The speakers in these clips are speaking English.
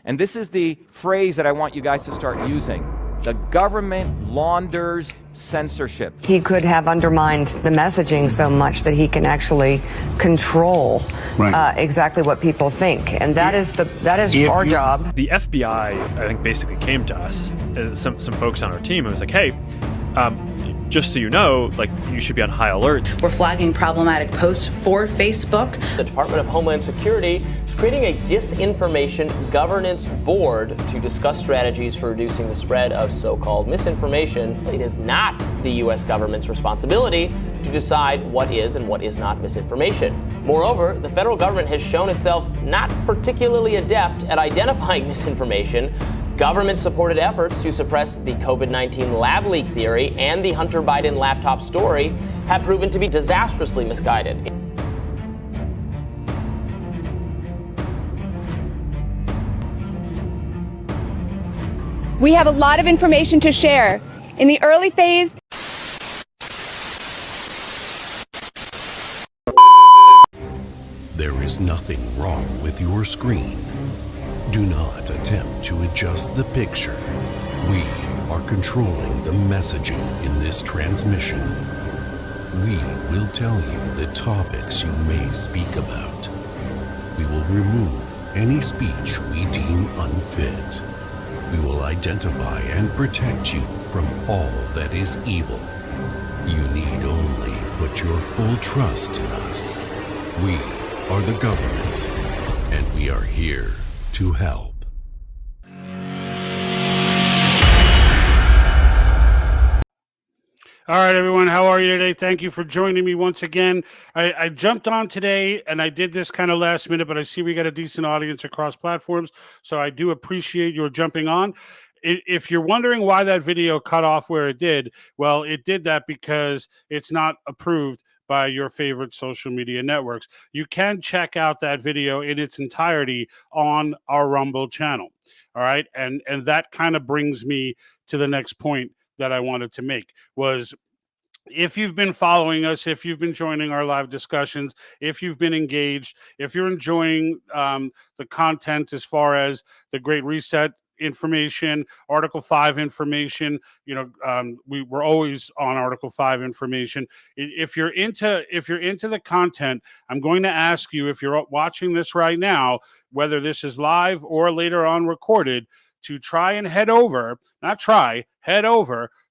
And this is the phrase that I want you guys to start using. The government launders censorship. He could have undermined the messaging so much that he can actually control exactly what people think, and that is our job. The FBI, I think, basically came to us, some folks on our team, and was like, "Hey, just so you know, like, you should be on high alert." We're flagging problematic posts for Facebook. The Department of Homeland Security is creating a disinformation governance board to discuss strategies for reducing the spread of so-called misinformation. It is not the U.S. government's responsibility to decide what is and what is not misinformation. Moreover, the federal government has shown itself not particularly adept at identifying misinformation. Government-supported efforts to suppress the COVID-19 lab leak theory and the Hunter Biden laptop story have proven to be disastrously misguided. We have a lot of information to share. In the early phase, there is nothing wrong with your screen. Do not attempt to adjust the picture. We are controlling the messaging in this transmission. We will tell you the topics you may speak about. We will remove any speech we deem unfit. We will identify and protect you from all that is evil. You need only put your full trust in us. We are the government, and we are here to help. All right, everyone. How are you today? Thank you for joining me once again. I jumped on today, and I did this kind of last minute, but I see we got a decent audience across platforms, so I do appreciate your jumping on. If you're wondering why that video cut off where it did, well, it did that because it's not approved by your favorite social media networks. You can check out that video in its entirety on our Rumble channel. All right. And that kind of brings me to the next point that I wanted to make was, if you've been following us, if you've been joining our live discussions, if you've been engaged, if you're enjoying the content as far as the Great Reset information, Article 5 information, we're always on Article 5 information. If you're into the content, I'm going to ask you, if you're watching this right now, whether this is live or later on recorded, to try and head over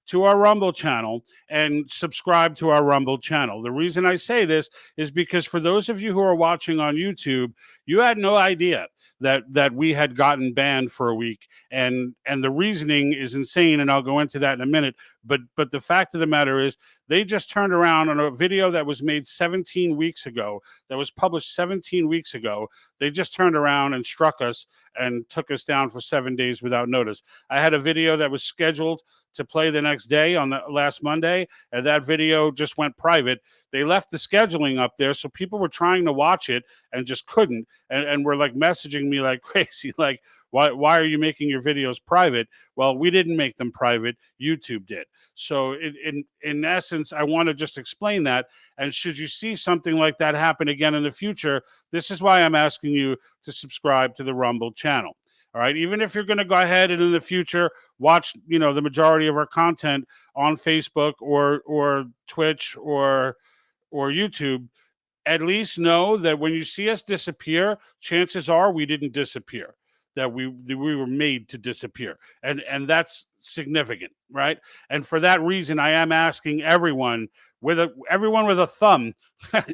to our Rumble channel and subscribe to our Rumble channel. The reason I say this is because for those of you who are watching on YouTube, you had no idea that we had gotten banned for a week, and the reasoning is insane, and I'll go into that in a minute. But the fact of the matter is, they just turned around on a video that was made 17 weeks ago, that was published 17 weeks ago. They just turned around and struck us and took us down for 7 days without notice. I had a video that was scheduled to play the next day on the last Monday, and that video just went private. They left the scheduling up there, so people were trying to watch it and just couldn't, and were like messaging me like crazy, like, why are you making your videos private? Well, we didn't make them private. YouTube did. So in essence, I want to just explain that. And should you see something like that happen again in the future, this is why I'm asking you to subscribe to the Rumble channel. All right. Even if you're going to go ahead and in the future watch, the majority of our content on Facebook or Twitch or YouTube, at least know that when you see us disappear, chances are we didn't disappear, that we were made to disappear. And that's significant, right? And for that reason, I am asking everyone with a thumb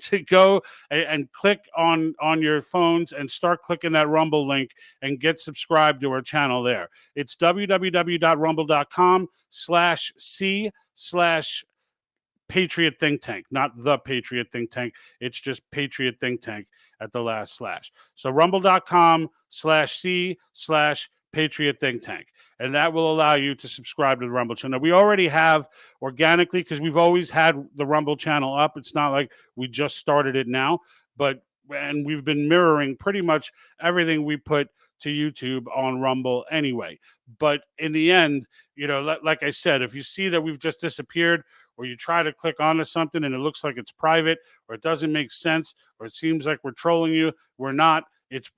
to go and click on your phones and start clicking that Rumble link and get subscribed to our channel there. It's www.rumble.com/C/Patriot Think Tank, not the Patriot Think Tank. It's just Patriot Think Tank at the last slash. So rumble.com/C/Patriot Think Tank. And that will allow you to subscribe to the Rumble channel. We already have organically, because we've always had the Rumble channel up. It's not like we just started it now, and we've been mirroring pretty much everything we put to YouTube on Rumble anyway. But in the end, like I said, if you see that we've just disappeared, or you try to click onto something and it looks like it's private, or it doesn't make sense, or it seems like we're trolling you, we're not.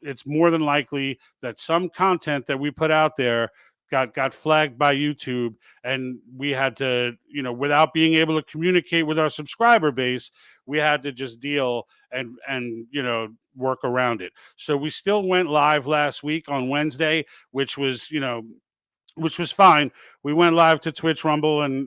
it's more than likely that some content that we put out there got flagged by YouTube, and we had to, without being able to communicate with our subscriber base, we had to just deal and work around it. So we still went live last week on Wednesday, which was fine. We went live to Twitch, Rumble, and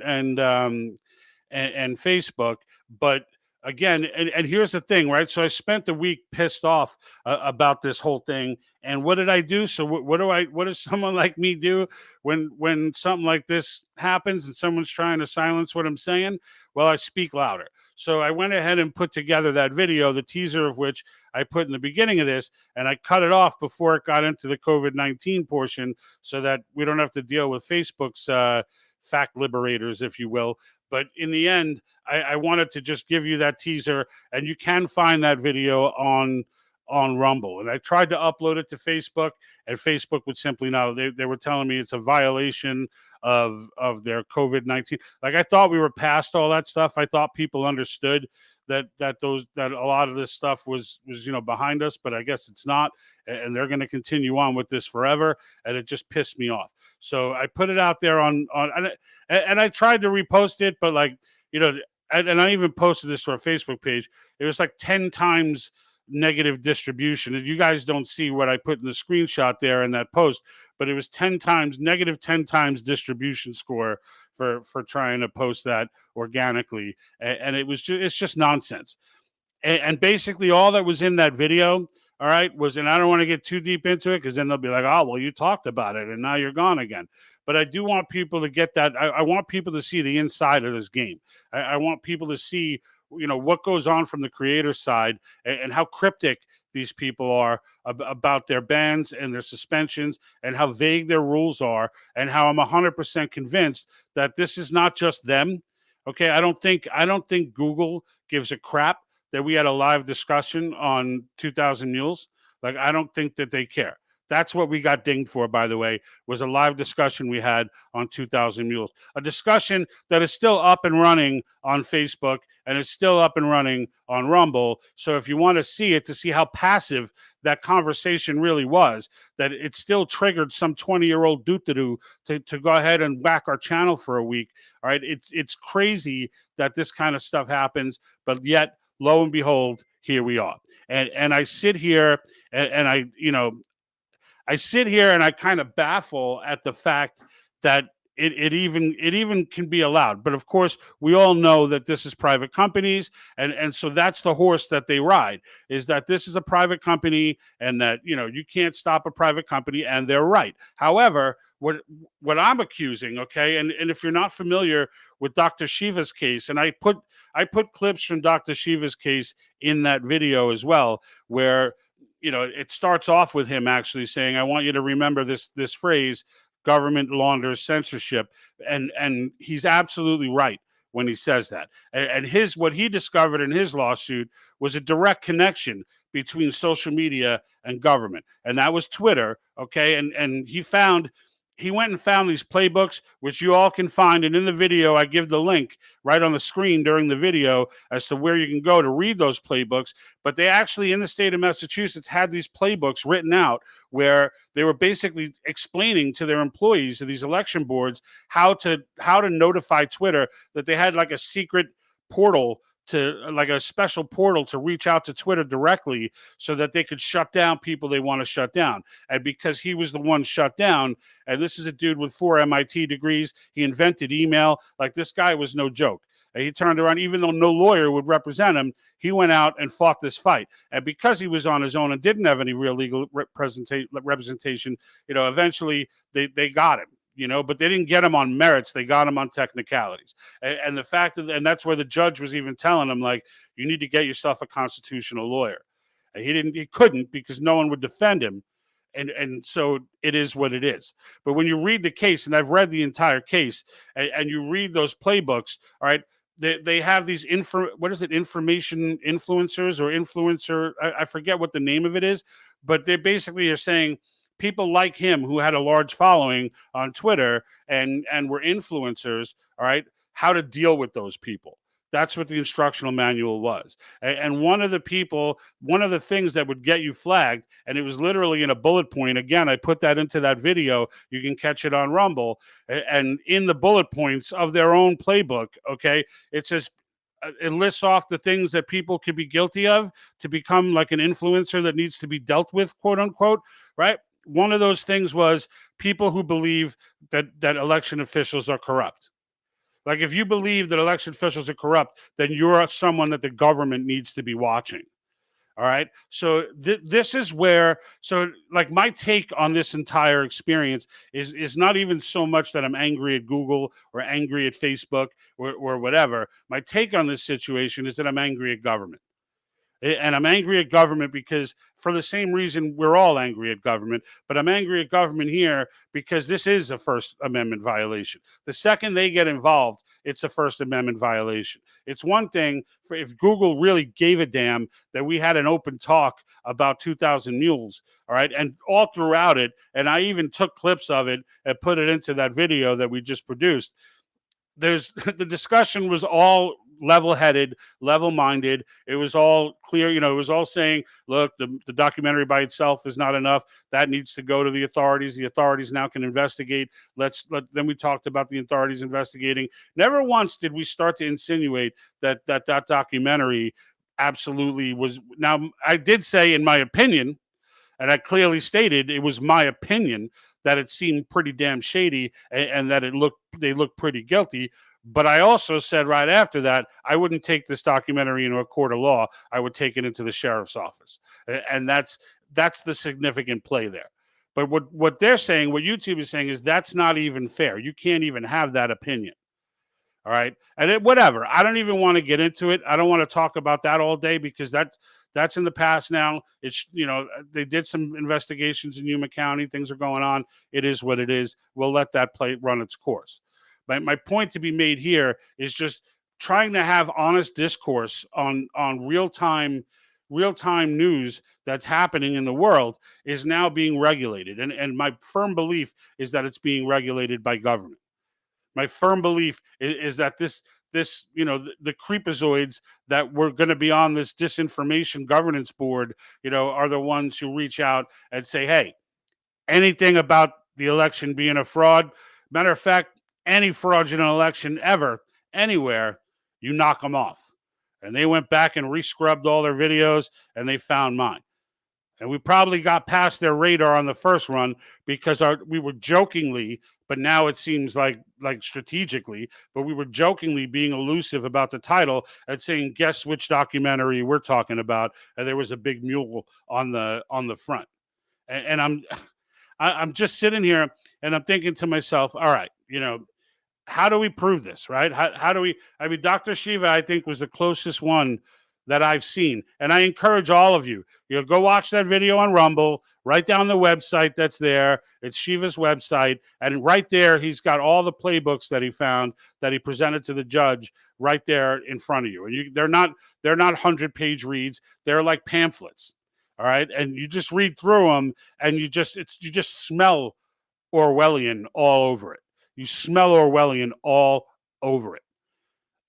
Facebook. But again, and here's the thing, right? So I spent the week pissed off about this whole thing. And what did I do? So what does someone like me do when something like this happens and someone's trying to silence what I'm saying? Well, I speak louder. So I went ahead and put together that video, the teaser of which I put in the beginning of this, and I cut it off before it got into the COVID-19 portion so that we don't have to deal with Facebook's fact liberators, if you will. But in the end, I wanted to just give you that teaser, and you can find that video on Rumble. And I tried to upload it to Facebook, and Facebook would simply not. They were telling me it's a violation of their COVID-19. Like, I thought we were past all that stuff. I thought people understood that a lot of this stuff was behind us, but I guess it's not, and they're going to continue on with this forever, and it just pissed me off. So I put it out there and I tried to repost it, but and I even posted this to our Facebook page. It was like 10 times negative distribution. You guys don't see what I put in the screenshot there in that post, but it was negative 10 times distribution score for trying to post that organically. And it's just nonsense. And basically all that was in that video, all right, and I don't want to get too deep into it because then they'll be like, oh, well, you talked about it and now you're gone again. But I do want people to get that. I want people to see the inside of this game. I want people to see, what goes on from the creator side and how cryptic these people are about their bans and their suspensions and how vague their rules are, and how I'm 100% convinced that this is not just them. Okay, I don't think Google gives a crap that we had a live discussion on 2000 Mules. Like, I don't think that they care. That's what we got dinged for, by the way, was a live discussion we had on 2000 Mules. A discussion that is still up and running on Facebook and it's still up and running on Rumble. So if you want to see it, to see how passive that conversation really was, that it still triggered some 20-year-old doo-doo to go ahead and back our channel for a week. All right, it's crazy that this kind of stuff happens, but yet, lo and behold, here we are. And I sit here and I sit here and I kind of baffle at the fact that it even can be allowed. But of course, we all know that this is private companies, and so that's the horse that they ride, is that this is a private company, and that you can't stop a private company, and they're right. However, what I'm accusing, okay, and if you're not familiar with Dr. Shiva's case, and I put clips from Dr. Shiva's case in that video as well, where it starts off with him actually saying, I want you to remember this phrase, government launders censorship. And he's absolutely right when he says that. And what he discovered in his lawsuit was a direct connection between social media and government. And that was Twitter. Okay. And he went and found these playbooks, which you all can find. And in the video, I give the link right on the screen during the video as to where you can go to read those playbooks. But they actually, in the state of Massachusetts, had these playbooks written out where they were basically explaining to their employees of these election boards how to notify Twitter that they had like a secret portal, like a special portal to reach out to Twitter directly so that they could shut down people they want to shut down. And because he was the one shut down, and this is a dude with 4 MIT degrees, he invented email. Like, this guy was no joke. And he turned around, even though no lawyer would represent him, he went out and fought this fight. And because he was on his own and didn't have any real legal representation, eventually they got him. But they didn't get him on merits. They got him on technicalities. And the fact that, and that's where the judge was even telling him, like, you need to get yourself a constitutional lawyer. And he couldn't, because no one would defend him. And so it is what it is. But when you read the case, and I've read the entire case, and you read those playbooks, all right, they have these information influencers or influencer. I forget what the name of it is, but they basically are saying, people like him who had a large following on Twitter and were influencers, all right, how to deal with those people. That's what the instructional manual was. And one of the things that would get you flagged, and it was literally in a bullet point. Again, I put that into that video. You can catch it on Rumble. And in the bullet points of their own playbook, okay, it says, it lists off the things that people could be guilty of to become like an influencer that needs to be dealt with, quote unquote, right? One of those things was people who believe that election officials are corrupt. Like, if you believe that election officials are corrupt, then you're someone that the government needs to be watching. All right. So this is where, so like my take on this entire experience is not even so much that I'm angry at Google or angry at Facebook or whatever. My take on this situation is that I'm angry at government. And I'm angry at government because, for the same reason we're all angry at government, but I'm angry at government here because this is a First Amendment violation. The second they get involved, it's a First Amendment violation. It's one thing for if Google really gave a damn that we had an open talk about 2,000 mules, all right, and all throughout it, and I even took clips of it and put it into that video that we just produced. The discussion was all level-headed, level-minded. It was all clear. It was all saying, look, the documentary by itself is not enough. That needs to go to the authorities. The authorities now can investigate. Then we talked about the authorities investigating. Never once did we start to insinuate that documentary absolutely was. Now, I did say, in my opinion, and I clearly stated it was my opinion, that it seemed pretty damn shady and that they looked pretty guilty. But I also said right after that, I wouldn't take this documentary into a court of law. I would take it into the sheriff's office. And that's the significant play there. But what they're saying, what YouTube is saying, is that's not even fair. You can't even have that opinion. All right. And whatever. I don't even want to get into it. I don't want to talk about that all day because that's in the past now. It's, they did some investigations in Yuma County. Things are going on. It is what it is. We'll let that run its course. My point to be made here is just trying to have honest discourse on real-time news that's happening in the world is now being regulated. And my firm belief is that it's being regulated by government. My firm belief is that the creepazoids that were going to be on this disinformation governance board, are the ones who reach out and say, hey, anything about the election being a fraud, matter of fact, any fraudulent election ever, anywhere, you knock them off. And they went back and rescrubbed all their videos, and they found mine. And we probably got past their radar on the first run because we were jokingly, but now it seems like strategically, but we were jokingly being elusive about the title and saying, guess which documentary we're talking about. And there was a big mule on the front. And I'm just sitting here and I'm thinking to myself, all right, how do we prove this, right? How do we, Dr. Shiva, I think, was the closest one that I've seen. And I encourage all of you, go watch that video on Rumble, write down the website that's there. It's Shiva's website. And right there, he's got all the playbooks that he found that he presented to the judge right there in front of you. And they're not 100-page reads. They're like pamphlets. All right. And you just read through them and you just smell Orwellian all over it. You smell Orwellian all over it.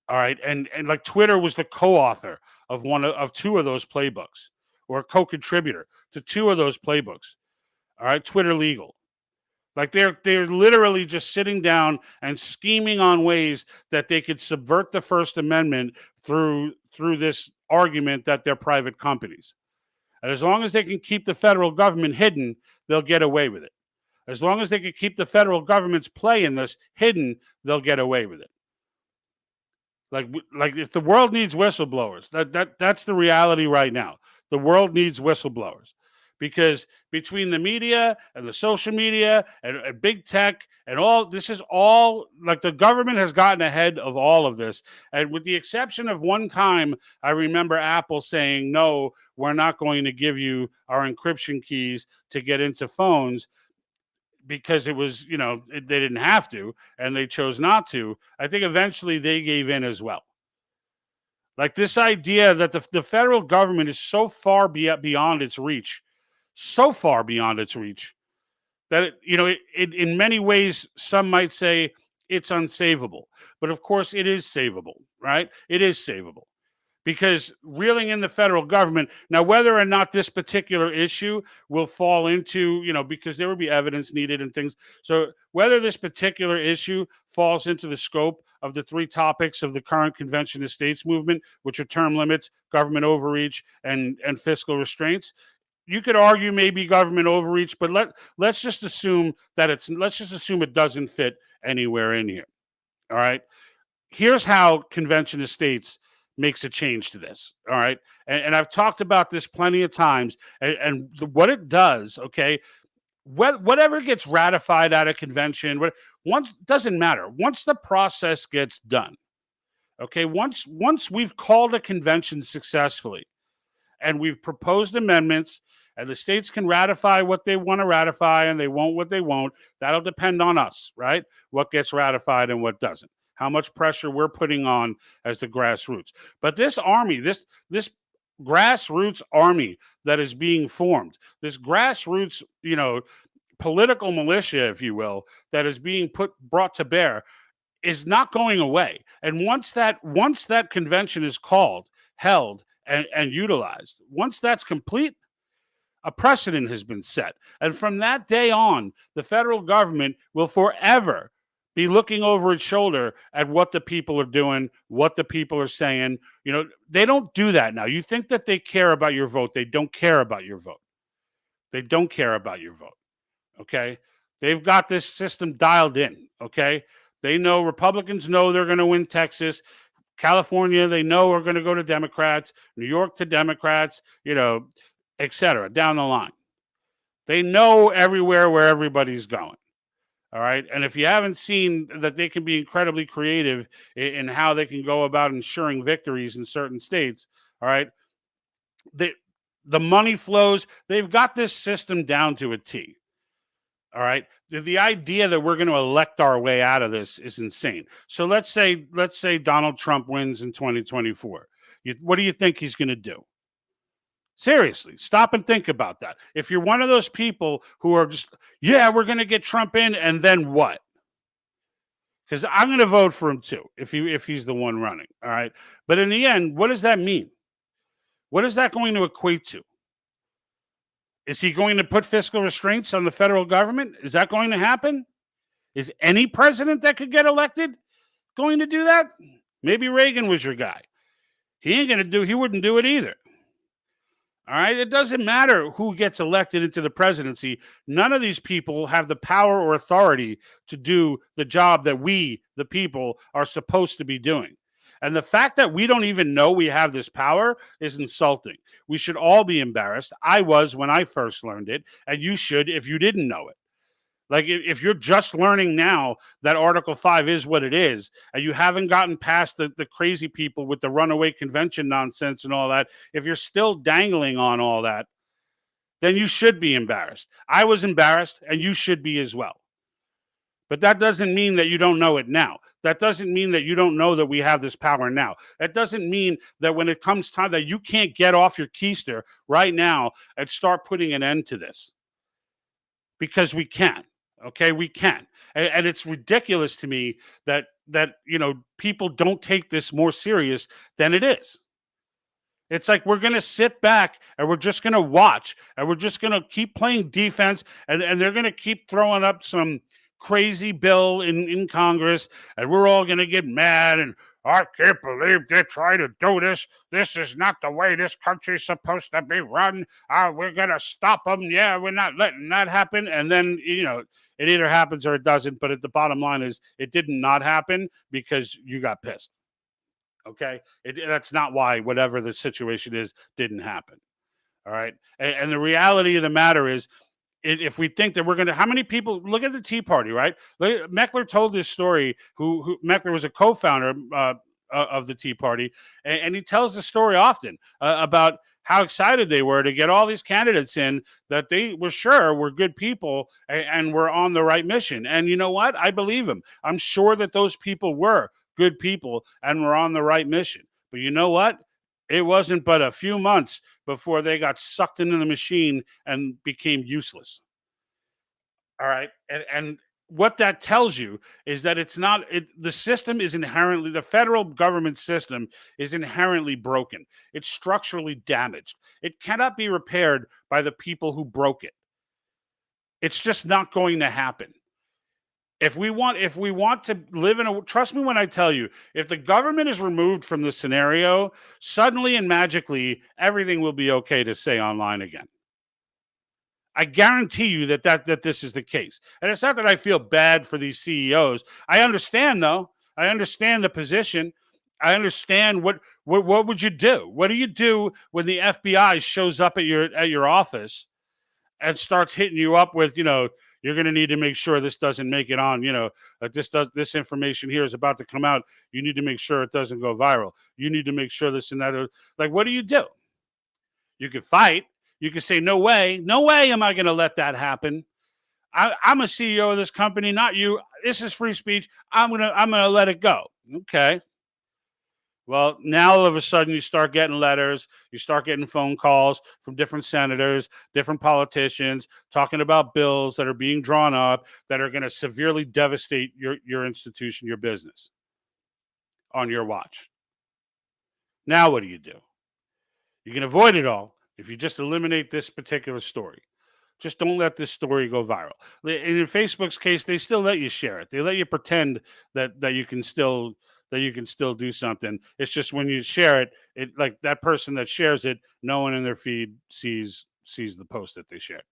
All right. And like Twitter was the co-author of two of those playbooks, or a co-contributor to two of those playbooks. All right. Twitter Legal. Like they're literally just sitting down and scheming on ways that they could subvert the First Amendment through this argument that they're private companies. And as long as they can keep the federal government hidden, they'll get away with it. As long as they can keep the federal government's play in this hidden, they'll get away with it. Like if the world needs whistleblowers, that's the reality right now. The world needs whistleblowers because between the media and the social media and big tech and all, this is all, like, the government has gotten ahead of all of this. And with the exception of one time, I remember Apple saying, no, we're not going to give you our encryption keys to get into phones, because it was, they didn't have to, and they chose not to. I think eventually they gave in as well. Like this idea that the federal government is so far beyond its reach, that, in many ways, some might say it's unsavable. But of course, it is savable, right? It is savable. Because reeling in the federal government, now whether or not this particular issue will fall into, because there would be evidence needed and things. So whether this particular issue falls into the scope of the three topics of the current Convention of States movement, which are term limits, government overreach, and fiscal restraints, you could argue maybe government overreach, but let's just assume it doesn't fit anywhere in here. All right. Here's how Convention of States makes a change to this. All right. And I've talked about this plenty of times. And what it does, okay, whatever gets ratified at a convention, doesn't matter. Once the process gets done, okay, once we've called a convention successfully and we've proposed amendments and the states can ratify what they want to ratify and they won't what they won't, that'll depend on us, right? What gets ratified and what doesn't. How much pressure we're putting on as the grassroots. But this army, this grassroots army that is being formed, this grassroots, political militia, if you will, that is being brought to bear, is not going away. And once that convention is held, and utilized, once that's complete, a precedent has been set. And from that day on, the federal government will forever be looking over its shoulder at what the people are doing, what the people are saying. They don't do that now. You think that they care about your vote. They don't care about your vote. They don't care about your vote. Okay? They've got this system dialed in. Okay? They know, Republicans know they're going to win Texas. California, they know are going to go to Democrats. New York to Democrats, et cetera, down the line. They know everywhere where everybody's going. All right. And if you haven't seen that they can be incredibly creative in how they can go about ensuring victories in certain states, all right, the money flows. They've got this system down to a T. All right. The idea that we're going to elect our way out of this is insane. So let's say Donald Trump wins in 2024. What do you think he's going to do? Seriously, stop and think about that. If you're one of those people who are just, we're going to get Trump in, and then what? Because I'm going to vote for him too, if he's the one running. All right. But in the end, what does that mean? What is that going to equate to? Is he going to put fiscal restraints on the federal government? Is that going to happen? Is any president that could get elected going to do that? Maybe Reagan was your guy. He wouldn't do it either. All right. It doesn't matter who gets elected into the presidency. None of these people have the power or authority to do the job that we, the people, are supposed to be doing. And the fact that we don't even know we have this power is insulting. We should all be embarrassed. I was when I first learned it, and you should if you didn't know it. Like, if you're just learning now that Article 5 is what it is, and you haven't gotten past the crazy people with the runaway convention nonsense and all that, if you're still dangling on all that, then you should be embarrassed. I was embarrassed, and you should be as well. But that doesn't mean that you don't know it now. That doesn't mean that you don't know that we have this power now. That doesn't mean that when it comes time that you can't get off your keister right now and start putting an end to this. Because we can. Okay, we can. And it's ridiculous to me that people don't take this more serious than it is. It's like we're going to sit back and we're just going to watch and we're just going to keep playing defense and they're going to keep throwing up some crazy bill in Congress and we're all going to get mad and I can't believe they're trying to do this. This is not the way this country's supposed to be run. We're going to stop them. Yeah, we're not letting that happen. And then, it either happens or it doesn't. But at the bottom line is it did not happen because you got pissed. Okay? That's not why whatever the situation is didn't happen. All right? And the reality of the matter is, if we think that we're going to, how many people, look at the Tea Party, right? Meckler told this story, who Meckler was a co-founder of the Tea Party, and he tells the story often about how excited they were to get all these candidates in that they were sure were good people and were on the right mission. And you know what? I believe him. I'm sure that those people were good people and were on the right mission. But you know what? It wasn't but a few months before they got sucked into the machine and became useless. All right. And what that tells you is that it's not the system is inherently, the federal government system is inherently broken. It's structurally damaged. It cannot be repaired by the people who broke it. It's just not going to happen. If we want to live in a, trust me when I tell you, if the government is removed from the scenario, suddenly and magically everything will be okay to say online again. I guarantee you that this is the case. And it's not that I feel bad for these CEOs. I understand, though. I understand the position. I understand what would you do? What do you do when the FBI shows up at your office and starts hitting you up with, you're going to need to make sure this doesn't make it on, this information here is about to come out. You need to make sure it doesn't go viral. You need to make sure this and that. Like, what do? You could fight. You can say, no way am I going to let that happen. I'm a CEO of this company, not you. This is free speech. I'm gonna let it go. Okay. Well, now all of a sudden you start getting letters, you start getting phone calls from different senators, different politicians, talking about bills that are being drawn up that are going to severely devastate your institution, your business on your watch. Now what do? You can avoid it all if you just eliminate this particular story. Just don't let this story go viral. And in Facebook's case, they still let you share it. They let you pretend that you can still do something. It's just when you share it, like that person that shares it, no one in their feed sees the post that they shared.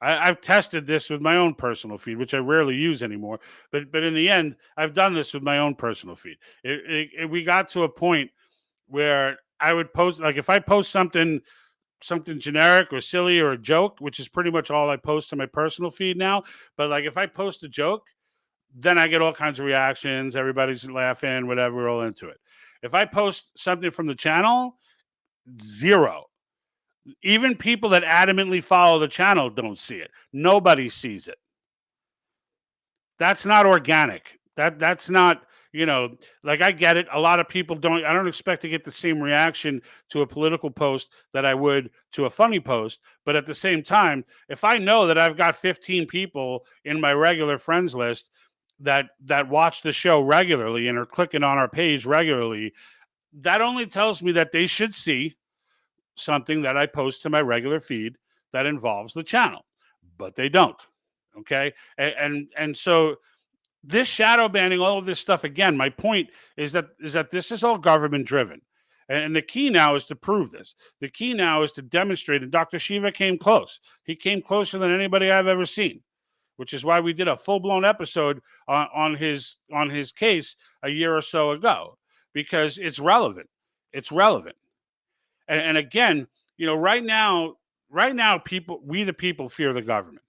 I've tested this with my own personal feed, which I rarely use anymore. But in the end, I've done this with my own personal feed. We got to a point where I would post, like if I post something generic or silly or a joke, which is pretty much all I post to my personal feed now. But like if I post a joke, then I get all kinds of reactions. Everybody's laughing, whatever, we're all into it. If I post something from the channel, zero. Even people that adamantly follow the channel don't see it. Nobody sees it. That's not organic. That's not, like I get it. A lot of people I don't expect to get the same reaction to a political post that I would to a funny post. But at the same time, if I know that I've got 15 people in my regular friends list that watch the show regularly and are clicking on our page regularly, that only tells me that they should see something that I post to my regular feed that involves the channel, but they don't. Okay. And so this shadow banning, all of this stuff, again, my point is that this is all government driven. And the key now is to prove this. The key now is to demonstrate, and Dr. Shiva came close. He came closer than anybody I've ever seen, which is why we did a full-blown episode on his case a year or so ago, because it's relevant. It's relevant. And again, right now, we the people fear the government.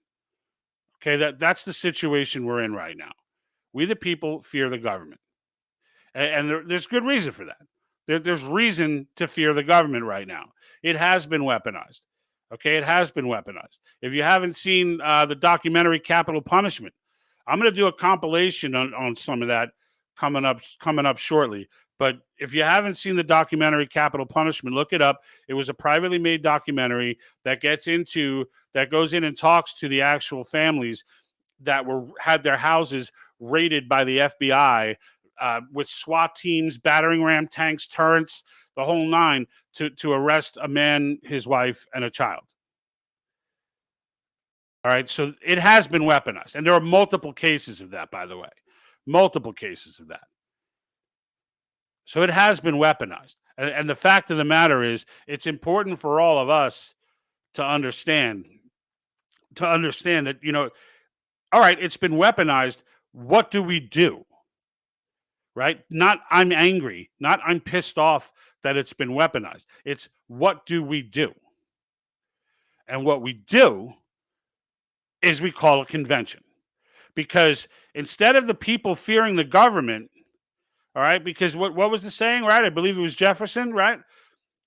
Okay, that's the situation we're in right now. We the people fear the government. And there's good reason for that. There's reason to fear the government right now. It has been weaponized. Okay, it has been weaponized. If you haven't seen the documentary Capital Punishment, I'm going to do a compilation on some of that coming up shortly. But if you haven't seen the documentary Capital Punishment, look it up. It was a privately made documentary that goes in and talks to the actual families that had their houses raided by the FBI with SWAT teams, battering ram tanks, turrets, the whole nine to arrest a man, his wife, and a child. All right, so it has been weaponized. And there are multiple cases of that, by the way. Multiple cases of that. So it has been weaponized. And the fact of the matter is, it's important for all of us to understand that, all right, it's been weaponized. What do we do? Right? Not I'm angry, not I'm pissed off that it's been weaponized. It's what do we do? And what we do is we call a convention. Because instead of the people fearing the government, all right, because what was the saying, right? I believe it was Jefferson, right?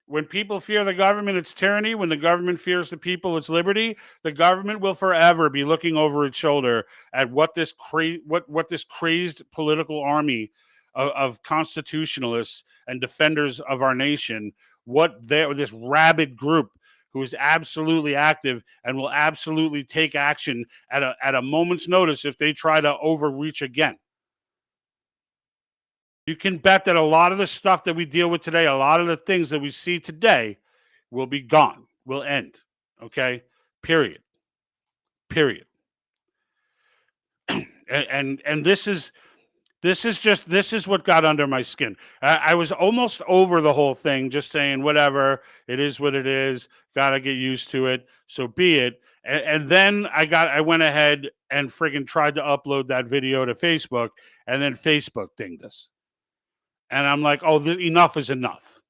When people fear the government, it's tyranny. When the government fears the people, it's liberty. The government will forever be looking over its shoulder at what this crazed political army of constitutionalists and defenders of our nation, this rabid group who is absolutely active and will absolutely take action at a moment's notice if they try to overreach again. You can bet that a lot of the stuff that we deal with today, a lot of the things that we see today will be gone, will end. Okay? Period. And this is what got under my skin. I was almost over the whole thing, just saying, whatever, it is what it is, gotta get used to it, so be it. And then I went ahead and friggin' tried to upload that video to Facebook, and then Facebook dinged us. And I'm like, oh, enough is enough.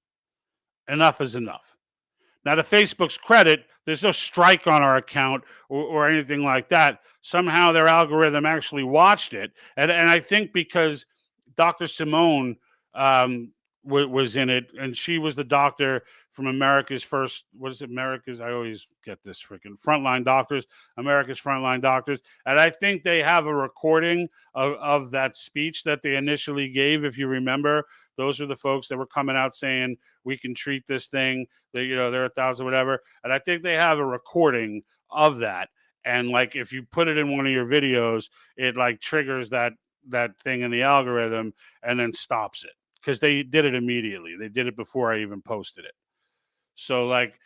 Enough is enough. Now, to Facebook's credit, there's no strike on our account or anything like that. Somehow their algorithm actually watched it. And I think because Dr. Simone was in it, and she was the doctor from America's First, what is it, America's, I always get this freaking Frontline Doctors, America's Frontline Doctors. And I think they have a recording of that speech that they initially gave. If you remember, those are the folks that were coming out saying, we can treat this thing, that, you know, they're 1,000, whatever. And I think they have a recording of that. And like, if you put it in one of your videos, it like triggers that thing in the algorithm and then stops it. Because they did it immediately. They did it before I even posted it. So like,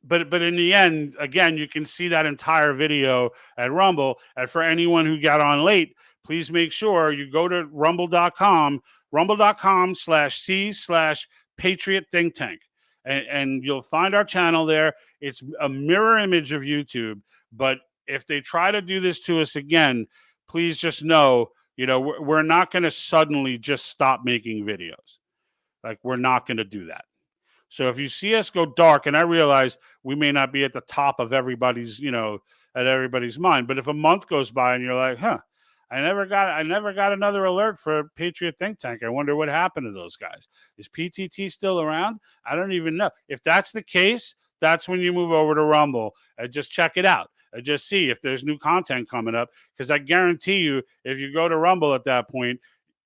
but in the end, again, you can see that entire video at Rumble. And for anyone who got on late, please make sure you go to rumble.com/C/Patriot Think Tank. And you'll find our channel there. It's a mirror image of YouTube. But if they try to do this to us again, please just know, you know, we're not going to suddenly just stop making videos. Like, we're not going to do that. So if you see us go dark, and I realize we may not be at the top of everybody's, you know, at everybody's mind, but if a month goes by and you're like, I never got another alert for Patriot Think Tank. I wonder what happened to those guys. Is PTT still around? I don't even know. If that's the case, that's when you move over to Rumble and just check it out. Just see if there's new content coming up, because I guarantee you, if you go to Rumble at that point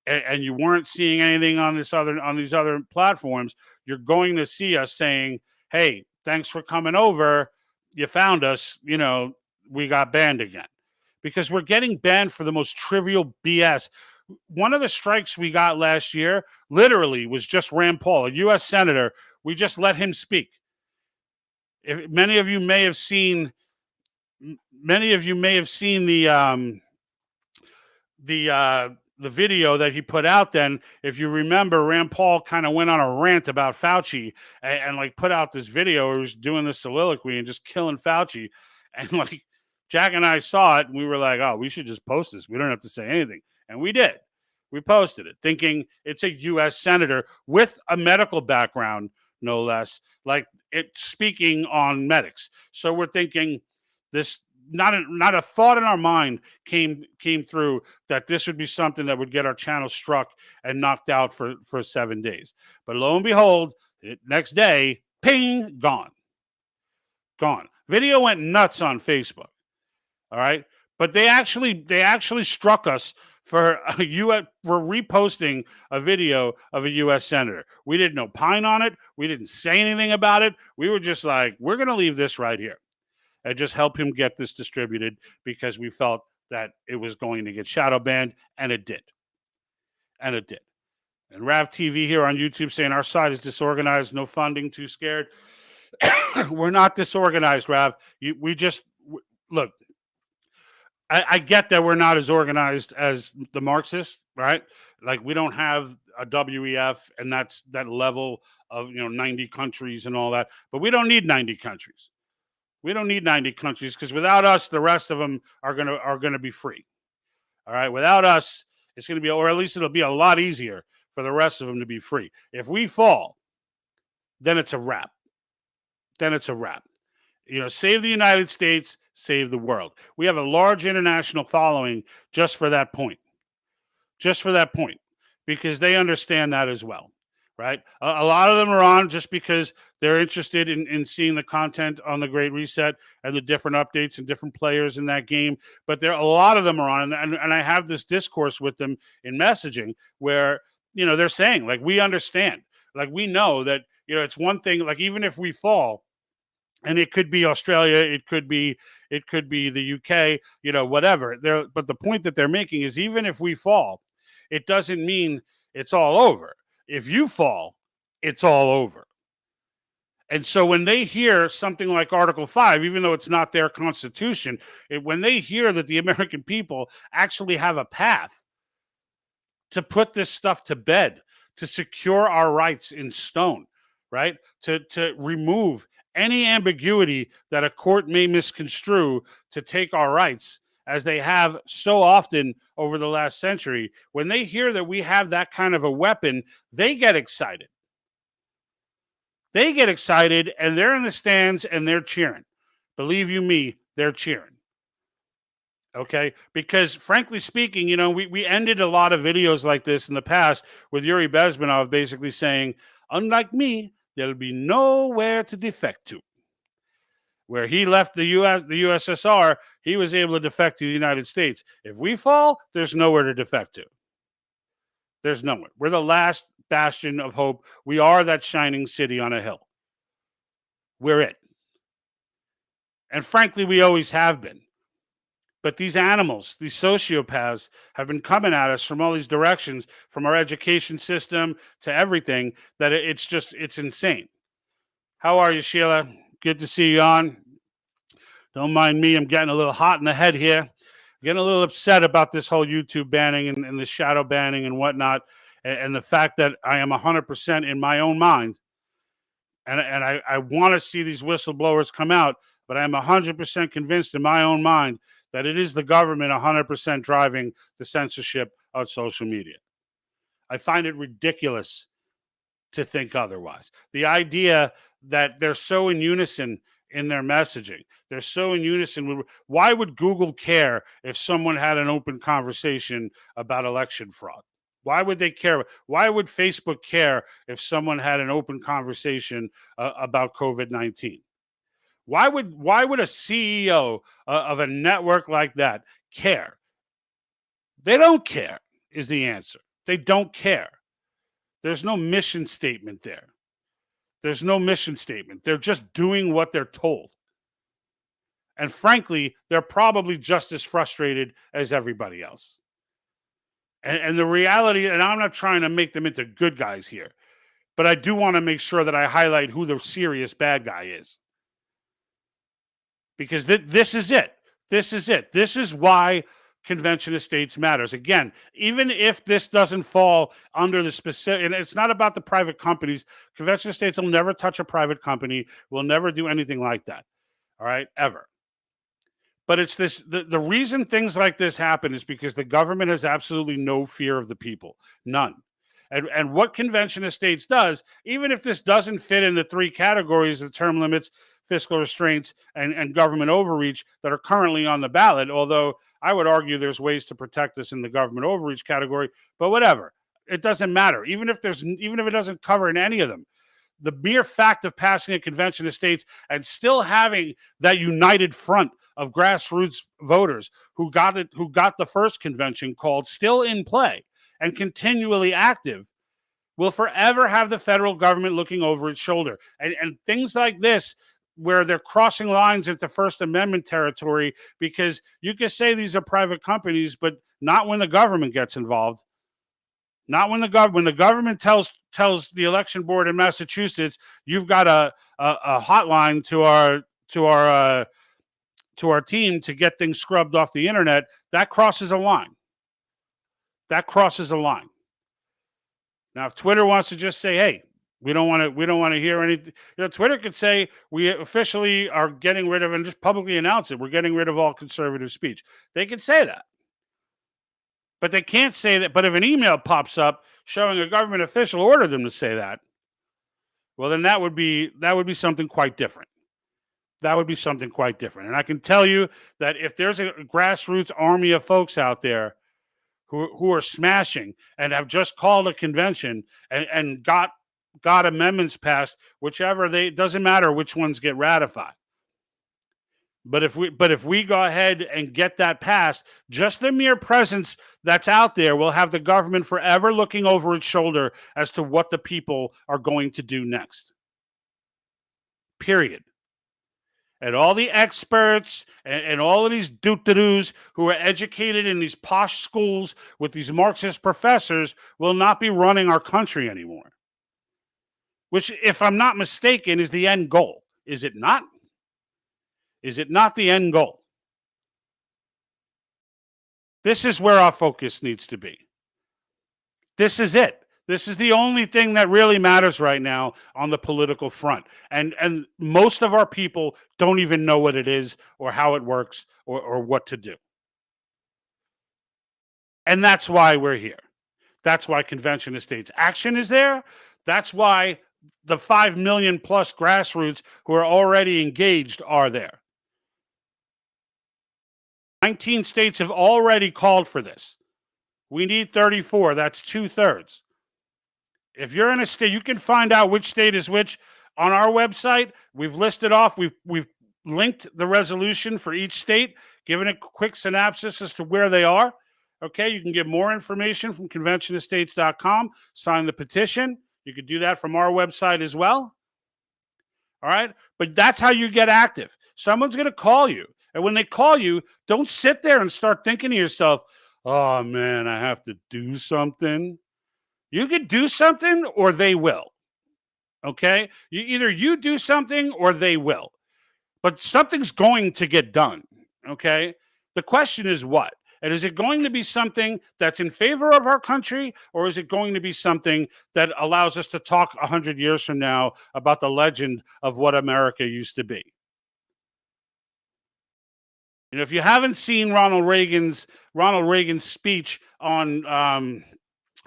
and you weren't seeing anything on these other platforms, you're going to see us saying, "Hey, thanks for coming over. You found us. You know, we got banned again," because we're getting banned for the most trivial BS. One of the strikes we got last year, literally, was just Rand Paul, a U.S. senator. We just let him speak. Many of you may have seen the video that he put out. Then, if you remember, Rand Paul kind of went on a rant about Fauci and like put out this video where he was doing this soliloquy and just killing Fauci. And like Jack and I saw it and we were like, oh, we should just post this. We don't have to say anything. And we did. We posted it thinking it's a U.S. senator with a medical background, no less, like it speaking on medics. So we're thinking this, not a thought in our mind came through that this would be something that would get our channel struck and knocked out for 7 days. But lo and behold, next day, ping, gone. Video went nuts on Facebook. All right. But they actually struck us for reposting a video of a U.S. senator. We didn't opine on it. We didn't say anything about it. We were just like, we're going to leave this right here and just help him get this distributed, because we felt that it was going to get shadow banned, and it did. And Rav TV here on YouTube saying our side is disorganized, no funding, too scared. We're not disorganized, Rav. Look. I get that we're not as organized as the Marxists, right? Like, we don't have a WEF, and that's that level of 90 countries and all that. But we don't need 90 countries. We don't need 90 countries, because without us, the rest of them are gonna be free. All right, without us, it's gonna be, or at least it'll be a lot easier for the rest of them to be free. If we fall, then it's a wrap. Save the United States, save the world. We have a large international following just for that point. Because they understand that as well, right? A lot of them are on just because they're interested in seeing the content on the Great Reset and the different updates and different players in that game. But a lot of them are on, and I have this discourse with them in messaging where, they're saying, like, we understand. Like, we know that, it's one thing, like, even if we fall, And it could be Australia, it could be the UK, whatever. But the point that they're making is, even if we fall, it doesn't mean it's all over. If you fall, it's all over. And so when they hear something like Article 5, even though it's not their constitution, when they hear that the American people actually have a path to put this stuff to bed, to secure our rights in stone, right? To remove any ambiguity that a court may misconstrue to take our rights, as they have so often over the last century. When they hear that we have that kind of a weapon, they get excited. They get excited, and they're in the stands and they're cheering. Believe you me, they're cheering. Okay? Because frankly speaking, we ended a lot of videos like this in the past with Yuri Bezmenov basically saying, unlike me, there'll be nowhere to defect to. Where he left the USSR, he was able to defect to the United States. If we fall, there's nowhere to defect to. There's nowhere. We're the last bastion of hope. We are that shining city on a hill. We're it. And frankly, we always have been. But these animals, these sociopaths, have been coming at us from all these directions, from our education system to everything, that it's insane. How are you, Sheila? Good to see you on. Don't mind me. I'm getting a little hot in the head here. I'm getting a little upset about this whole YouTube banning and the shadow banning and whatnot, and the fact that I am 100% in my own mind. And I want to see these whistleblowers come out, but I'm 100% convinced in my own mind that it is the government 100% driving the censorship of social media. I find it ridiculous to think otherwise. The idea that they're so in unison in their messaging, they're so in unison. Why would Google care if someone had an open conversation about election fraud? Why would they care? Why would Facebook care if someone had an open conversation about COVID-19? Why would a CEO of a network like that care? They don't care, is the answer. They don't care. There's no mission statement there. There's no mission statement. They're just doing what they're told. And frankly, they're probably just as frustrated as everybody else. And the reality, and I'm not trying to make them into good guys here, but I do want to make sure that I highlight who the serious bad guy is. Because this is it. This is it. This is why convention of states matters. Again, even if this doesn't fall under the specific, and it's not about the private companies, convention of states will never touch a private company, will never do anything like that. All right, ever. But it's this, the reason things like this happen is because the government has absolutely no fear of the people. None. And what convention of states does, even if this doesn't fit in the three categories of term limits, fiscal restraints, and government overreach that are currently on the ballot, although I would argue there's ways to protect us in the government overreach category, but whatever. It doesn't matter. Even if it doesn't cover in any of them, the mere fact of passing a convention of states and still having that united front of grassroots voters who got the first convention called still in play and continually active will forever have the federal government looking over its shoulder. And things like this, where they're crossing lines into First Amendment territory, because you can say these are private companies, but not when the government gets involved. Not when the government tells the election board in Massachusetts, you've got a hotline to our team to get things scrubbed off the internet. That crosses a line. That crosses a line. Now, if Twitter wants to just say, "Hey, we don't want to hear anything," Twitter could say, "We officially are getting rid of," and just publicly announce it, "We're getting rid of all conservative speech." They can say that. But they can't say that. But if an email pops up showing a government official ordered them to say that, well, then that would be something quite different. That would be something quite different. And I can tell you that if there's a grassroots army of folks out there who are smashing and have just called a convention and got amendments passed, it doesn't matter which ones get ratified. But if we go ahead and get that passed, just the mere presence that's out there will have the government forever looking over its shoulder as to what the people are going to do next. Period. And all the experts and all of these doo-doo-doos who are educated in these posh schools with these Marxist professors will not be running our country anymore. Which, if I'm not mistaken, is the end goal. Is it not? Is it not the end goal? This is where our focus needs to be. This is it. This is the only thing that really matters right now on the political front. And most of our people don't even know what it is or how it works or what to do. And that's why we're here. That's why Convention of States Action is there. That's why the 5 million plus grassroots who are already engaged are there. 19 states have already called for this. We need 34. That's 2/3. If you're in a state, you can find out which state is which on our website. We've listed off, we've linked the resolution for each state, given a quick synopsis as to where they are. Okay, you can get more information from conventionofstates.com, sign the petition. You could do that from our website as well. All right, but that's how you get active. Someone's going to call you. And when they call you, don't sit there and start thinking to yourself, oh man, I have to do something. You could do something or they will. Okay? Either you do something or they will. But something's going to get done. Okay? The question is what? And is it going to be something that's in favor of our country, or is it going to be something that allows us to talk 100 years from now about the legend of what America used to be? You know, if you haven't seen Ronald Reagan's speech on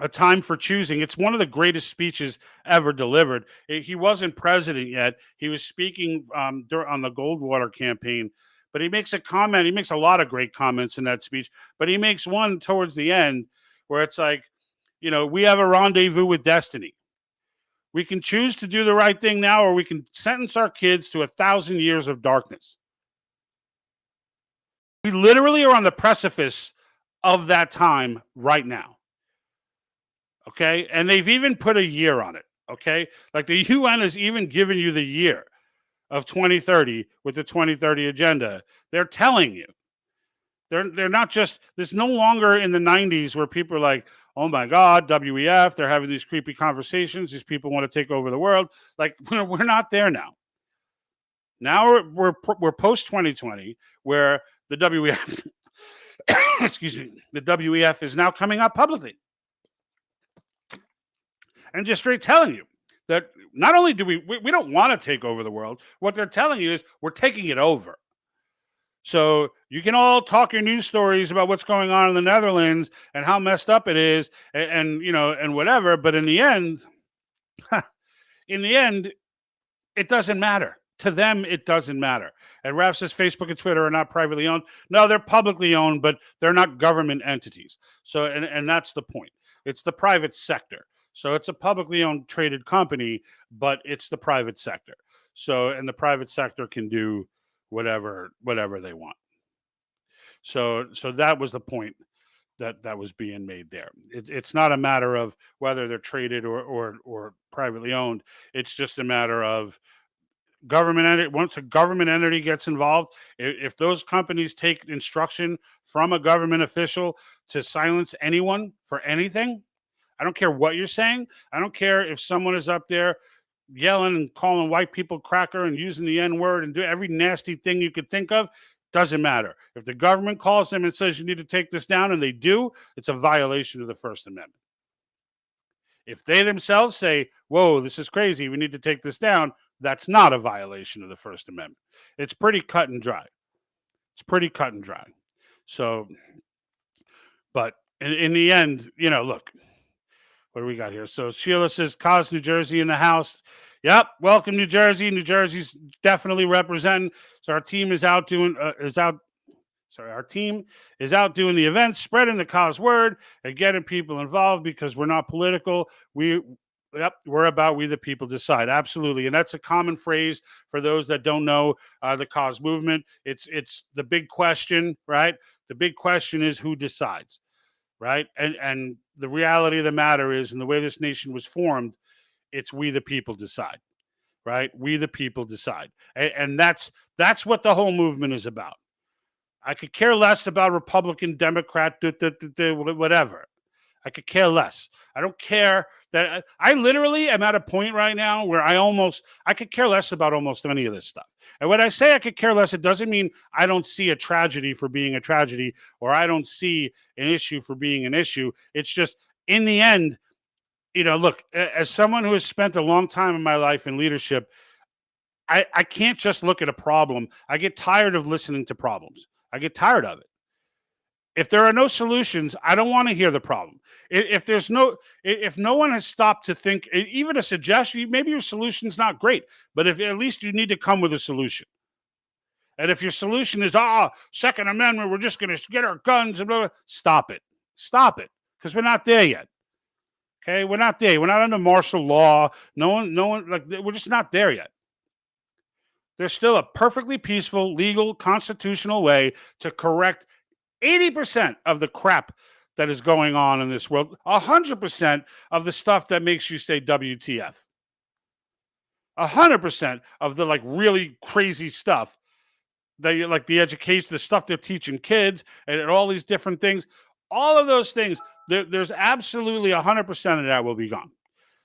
A Time for Choosing, it's one of the greatest speeches ever delivered. He wasn't president yet. He was speaking on the Goldwater campaign, but he makes a comment. He makes a lot of great comments in that speech, but he makes one towards the end where it's like, you know, we have a rendezvous with destiny. We can choose to do the right thing now, or we can sentence our kids to 1,000 years of darkness. We literally are on the precipice of that time right now. Okay? And they've even put a year on it. Okay? Like the UN has even given you the year of 2030 with the 2030 agenda. They're telling you. They're not just, there's no longer in the 90s where people are like, oh my God, WEF, they're having these creepy conversations. These people want to take over the world. Like, we're not there now. Now we're post 2020 where the WEF, excuse me, the WEF is now coming out publicly and just straight telling you that not only do we don't want to take over the world, what they're telling you is we're taking it over. So you can all talk your news stories about what's going on in the Netherlands and how messed up it is and you know, and whatever, but in the end, it doesn't matter. To them, it doesn't matter. And Raf says Facebook and Twitter are not privately owned. No, they're publicly owned, but they're not government entities. So, and that's the point. It's the private sector. So it's a publicly owned traded company, but it's the private sector. So, and the private sector can do whatever they want. So that was the point that was being made there. It's not a matter of whether they're traded or privately owned. It's just a matter of government entity. Once a government entity gets involved, if those companies take instruction from a government official to silence anyone for anything, I don't care what you're saying. I don't care if someone is up there yelling and calling white people cracker and using the N-word and do every nasty thing you could think of. Doesn't matter. If the government calls them and says you need to take this down and they do, it's a violation of the First Amendment. If they themselves say, whoa, this is crazy, we need to take this down, that's not a violation of the First Amendment. It's pretty cut and dry. So, but in the end, you know, look, what do we got here? So Sheila says, Cause New Jersey in the house. Yep, welcome New Jersey. New Jersey's definitely representing. So our team is out doing our team is out doing the events, spreading the cause word and getting people involved because we're not political. We're about we the people decide. Absolutely. And that's a common phrase for those that don't know the cause movement. It's the big question, right? The big question is who decides, right? And the reality of the matter is, and the way this nation was formed, it's we the people decide. right? We the people decide. And that's what the whole movement is about. I could care less about Republican, Democrat, whatever. I could care less. I don't care that I literally am at a point right now where I could care less about almost any of this stuff. And when I say I could care less, it doesn't mean I don't see a tragedy for being a tragedy, or I don't see an issue for being an issue. It's just, in the end, look, as someone who has spent a long time in my life in leadership, I can't just look at a problem. I get tired of listening to problems. I get tired of it. If there are no solutions, I don't want to hear the problem. If no one has stopped to think, even a suggestion, maybe your solution's not great, but if at least you need to come with a solution. And if your solution is, Second Amendment, we're just going to get our guns and blah, blah, stop it, because we're not there yet. Okay, we're not there. We're not under martial law. No one, we're just not there yet. There's still a perfectly peaceful, legal, constitutional way to correct 80% of the crap that is going on in this world, 100% of the stuff that makes you say WTF, 100% of the really crazy stuff that you like, the education, the stuff they're teaching kids, and all these different things, all of those things, there's absolutely 100% of that will be gone.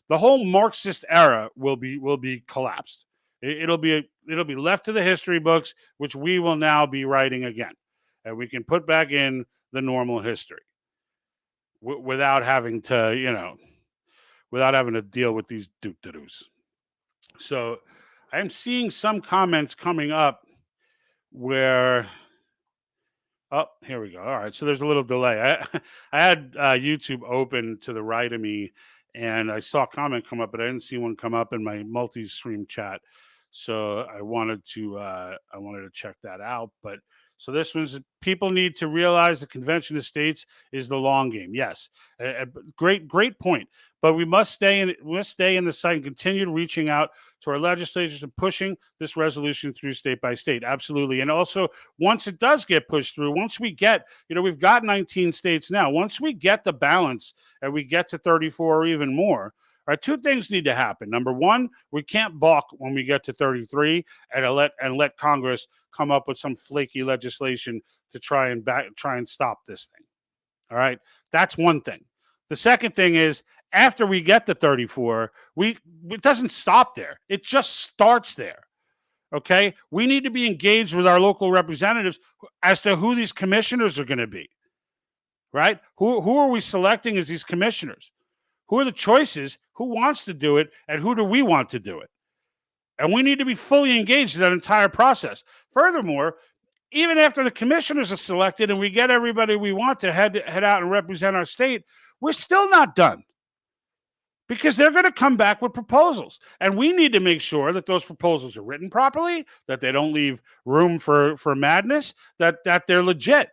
The whole Marxist era will be collapsed. It'll be left to the history books, which we will now be writing again, and we can put back in the normal history without having to, deal with these doo-doo-doos. So I am seeing some comments coming up where, here we go. All right, so there's a little delay. I had YouTube open to the right of me, and I saw a comment come up, but I didn't see one come up in my multi-stream chat. So I wanted to check that out. But so this was, people need to realize the Convention of States is the long game. Yes, great point. But we must stay in the site and continue reaching out to our legislators and pushing this resolution through state by state. Absolutely. And also, once it does get pushed through, once we get, we've got 19 states now. Once we get the balance and we get to 34 or even more, right, two things need to happen. Number one, we can't balk when we get to 33 and let Congress come up with some flaky legislation to try and stop this thing. All right, that's one thing. The second thing is, after we get to 34, it doesn't stop there. It just starts there. Okay, we need to be engaged with our local representatives as to who these commissioners are going to be. Right? Who are we selecting as these commissioners? Who are the choices? Who wants to do it? And who do we want to do it? And we need to be fully engaged in that entire process. Furthermore, even after the commissioners are selected and we get everybody we want to head out and represent our state, we're still not done. Because they're going to come back with proposals. And we need to make sure that those proposals are written properly, that they don't leave room for madness, that they're legit.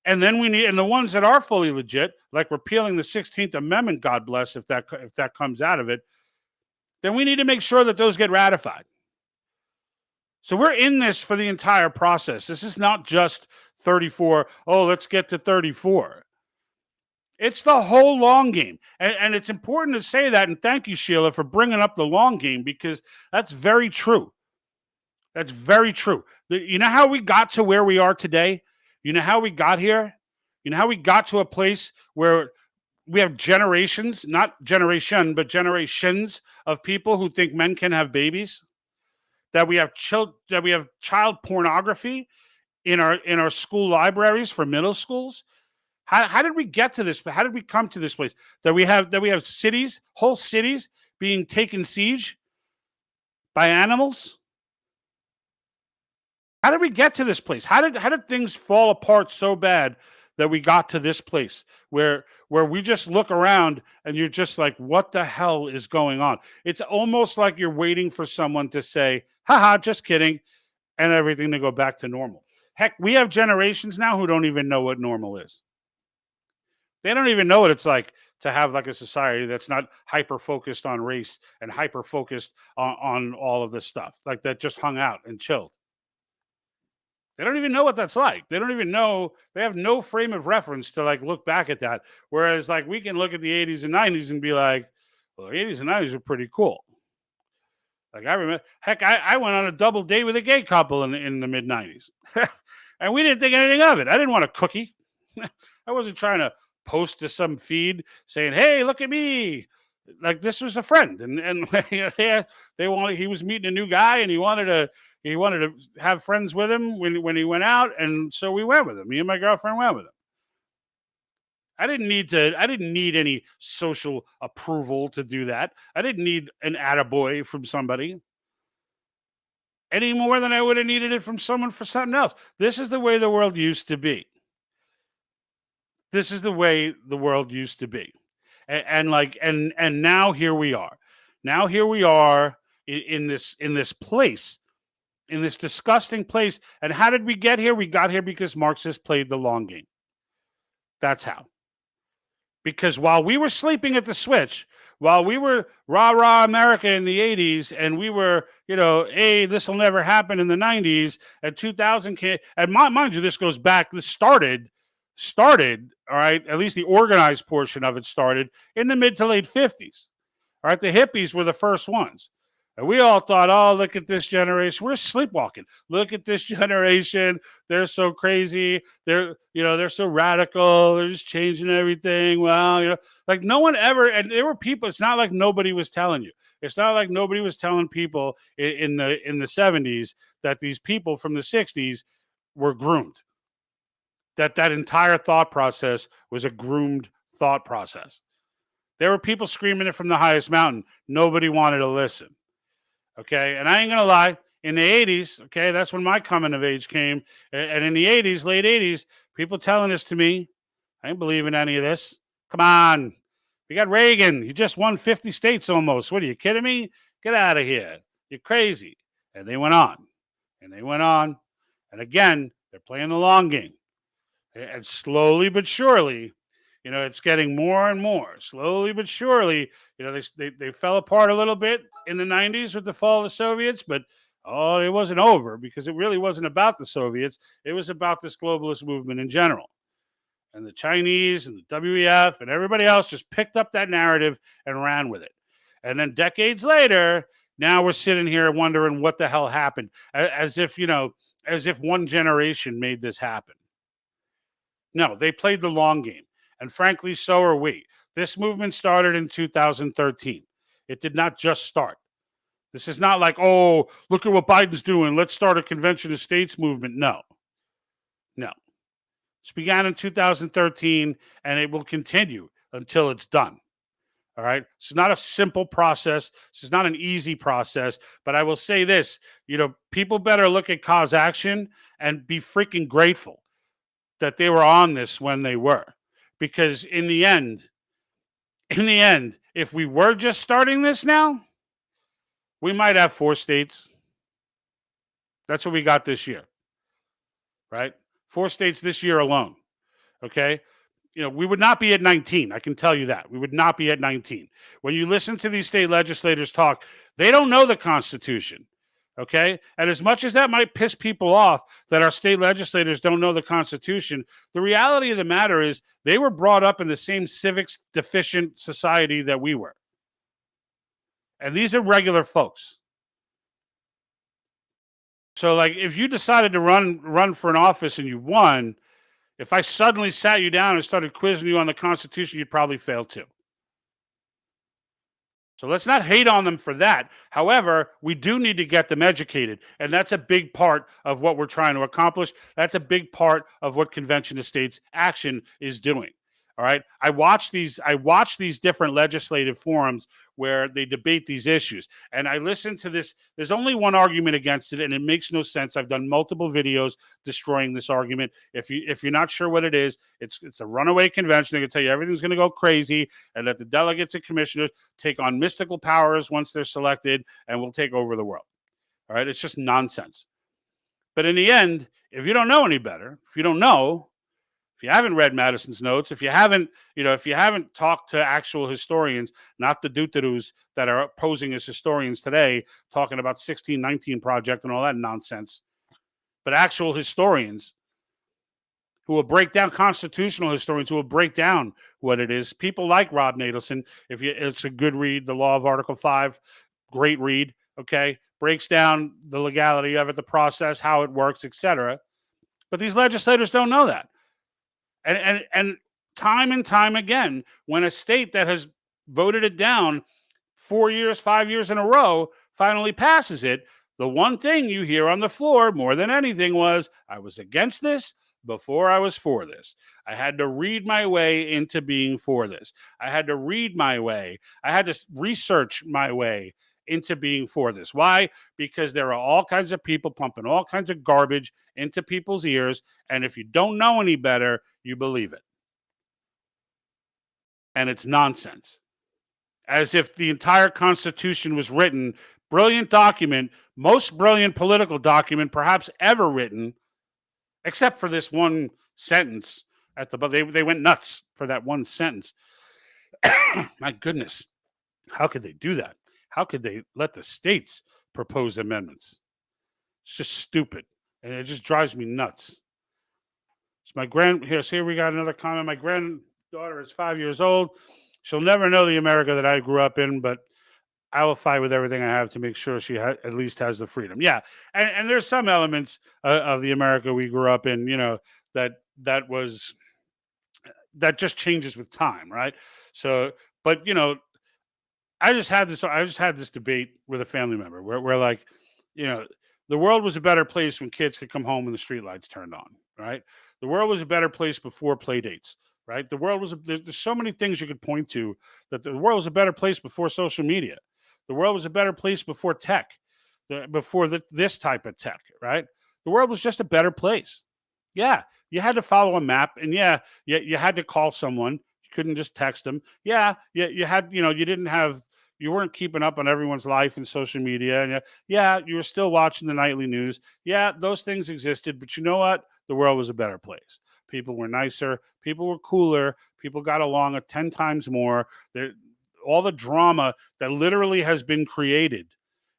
And then and the ones that are fully legit, like repealing the 16th Amendment, God bless, if that comes out of it, then we need to make sure that those get ratified. So we're in this for the entire process. This is not just 34. Oh, let's get to 34. It's the whole long game. And it's important to say that. And thank you, Sheila, for bringing up the long game, because that's very true. That's very true. You know how we got to where we are today? You know how we got here? You know how we got to a place where we have generations, not generation, but generations of people who think men can have babies? That we have child pornography in our school libraries for middle schools? How did we get to this? How did we come to this place that we have cities, whole cities being taken siege by animals? How did we get to this place? How did things fall apart so bad that we got to this place where we just look around and you're just like, what the hell is going on? It's almost like you're waiting for someone to say, haha, just kidding, and everything to go back to normal. Heck, we have generations now who don't even know what normal is. They don't even know what it's like to have like a society that's not hyper-focused on race and hyper-focused on all of this stuff, like that just hung out and chilled. They don't even know what that's like. They don't even know. They have no frame of reference to like look back at that. Whereas like we can look at the 80s and 90s and be like, well, the 80s and 90s are pretty cool. Like I remember, heck, I went on a double date with a gay couple in the mid 90s. And we didn't think anything of it. I didn't want a cookie. I wasn't trying to post to some feed saying, "Hey, look at me." Like this was a friend, and they wanted. He was meeting a new guy, and he wanted to have friends with him when he went out, and so we went with him. Me and my girlfriend went with him. I didn't need any social approval to do that. I didn't need an attaboy from somebody any more than I would have needed it from someone for something else. This is the way the world used to be. This is the way the world used to be. And now here we are. Now here we are in this place, in this disgusting place. And how did we get here? We got here because Marxists played the long game. That's how. Because while we were sleeping at the switch, while we were rah America in the 80s, and we were, hey, this will never happen in the 90s, and 2000 came, and mind you, this started, all right, at least the organized portion of it started in the mid to late 50s. All right, the hippies were the first ones. And we all thought, oh, look at this generation. We're sleepwalking. Look at this generation. They're so crazy. They're so radical. They're just changing everything. Well, like no one ever, and there were people, it's not like nobody was telling you. It's not like nobody was telling people in the 70s that these people from the 60s were groomed. That entire thought process was a groomed thought process. There were people screaming it from the highest mountain. Nobody wanted to listen. Okay, and I ain't gonna lie, in the 80s, okay, that's when my coming of age came. And in the 80s, late 80s, people telling this to me, I ain't believing any of this. Come on. We got Reagan. He just won 50 states almost. What are you kidding me? Get out of here. You're crazy. And they went on. And they went on. And again, they're playing the long game. And slowly but surely, it's getting more and more. Slowly but surely, they fell apart a little bit in the 90s with the fall of the Soviets, but it wasn't over because it really wasn't about the Soviets. It was about this globalist movement in general. And the Chinese and the WEF and everybody else just picked up that narrative and ran with it. And then decades later, now we're sitting here wondering what the hell happened, as if one generation made this happen. No, they played the long game. And frankly, so are we. This movement started in 2013. It did not just start. This is not like, oh, look at what Biden's doing. Let's start a convention of states movement. No. This began in 2013, and it will continue until it's done. All right? It's not a simple process. This is not an easy process. But I will say this, people better look at cause action and be freaking grateful that they were on this when they were. Because in the end, if we were just starting this now, we might have 4 states. That's what we got this year, right? 4 states this year alone, okay? We would not be at 19. I can tell you that. We would not be at 19. When you listen to these state legislators talk, they don't know the Constitution. Okay. And as much as that might piss people off that our state legislators don't know the Constitution, the reality of the matter is they were brought up in the same civics deficient society that we were. And these are regular folks. So, like, if you decided to run for an office and you won, if I suddenly sat you down and started quizzing you on the Constitution, you'd probably fail too. So let's not hate on them for that. However, we do need to get them educated. And that's a big part of what we're trying to accomplish. That's a big part of what Convention of States Action is doing. All right. I watch these different legislative forums where they debate these issues. And I listen to this. There's only one argument against it, and it makes no sense. I've done multiple videos destroying this argument. If you're not sure what it is, it's a runaway convention. They're going to tell you everything's going to go crazy and that the delegates and commissioners take on mystical powers once they're selected and will take over the world. All right. It's just nonsense. But in the end, if you don't know any better, if you haven't read Madison's notes, if you haven't talked to actual historians, not the dootadoos that are posing as historians today, talking about 1619 Project and all that nonsense, but actual historians who will break down, constitutional historians who will break down what it is. People like Rob Natelson. It's a good read, The Law of Article 5, great read. okay, breaks down the legality of it, the process, how it works, etc. But these legislators don't know that. And time and time again, when a state that has voted it down 4 years, 5 years in a row finally passes it, the one thing you hear on the floor more than anything was, I was against this before I was for this. I had to read my way into being for this. I had to read my way. I had to research my way into being for this. Why? Because there are all kinds of people pumping all kinds of garbage into people's ears. And if you don't know any better, you believe it. And it's nonsense. As if the entire Constitution was written, brilliant document, most brilliant political document perhaps ever written, except for this one sentence at the they went nuts for that one sentence. My goodness, how could they do that? How could they let the states propose amendments? It's just stupid, and it just drives me nuts. It's my here we got another comment. My granddaughter is 5 years old. She'll never know the America that I grew up in, but I will fight with everything I have to make sure she at least has the freedom. Yeah, and there's some elements of the America we grew up in, that just changes with time, right? So, but I just had this debate with a family member where like, the world was a better place when kids could come home and the streetlights turned on, right? The world was a better place before play dates, right? The world was there's so many things you could point to that the world was a better place before social media. The world was a better place before tech, before this type of tech, right? The world was just a better place. Yeah, you had to follow a map, and you had to call someone. You couldn't just text them. Yeah, you had, you weren't keeping up on everyone's life in social media, and you were still watching the nightly news. Yeah, those things existed, but you know what? The world was a better place. People were nicer. People were cooler. People got along 10 times more. All the drama that literally has been created,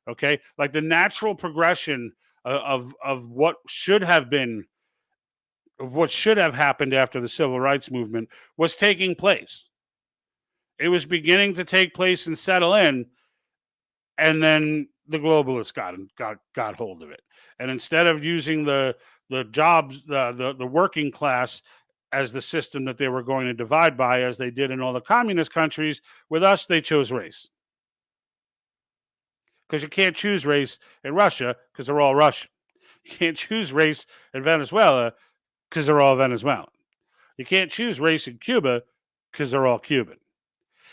okay? Like the natural progression of what should have been, of what should have happened after the civil rights movement was taking place. It was beginning to take place and settle in, and then the globalists got hold of it. And instead of using the jobs, the working class as the system that they were going to divide by, as they did in all the communist countries, with us, they chose race. Because you can't choose race in Russia because they're all Russian. You can't choose race in Venezuela because they're all Venezuelan. You can't choose race in Cuba because they're all Cuban.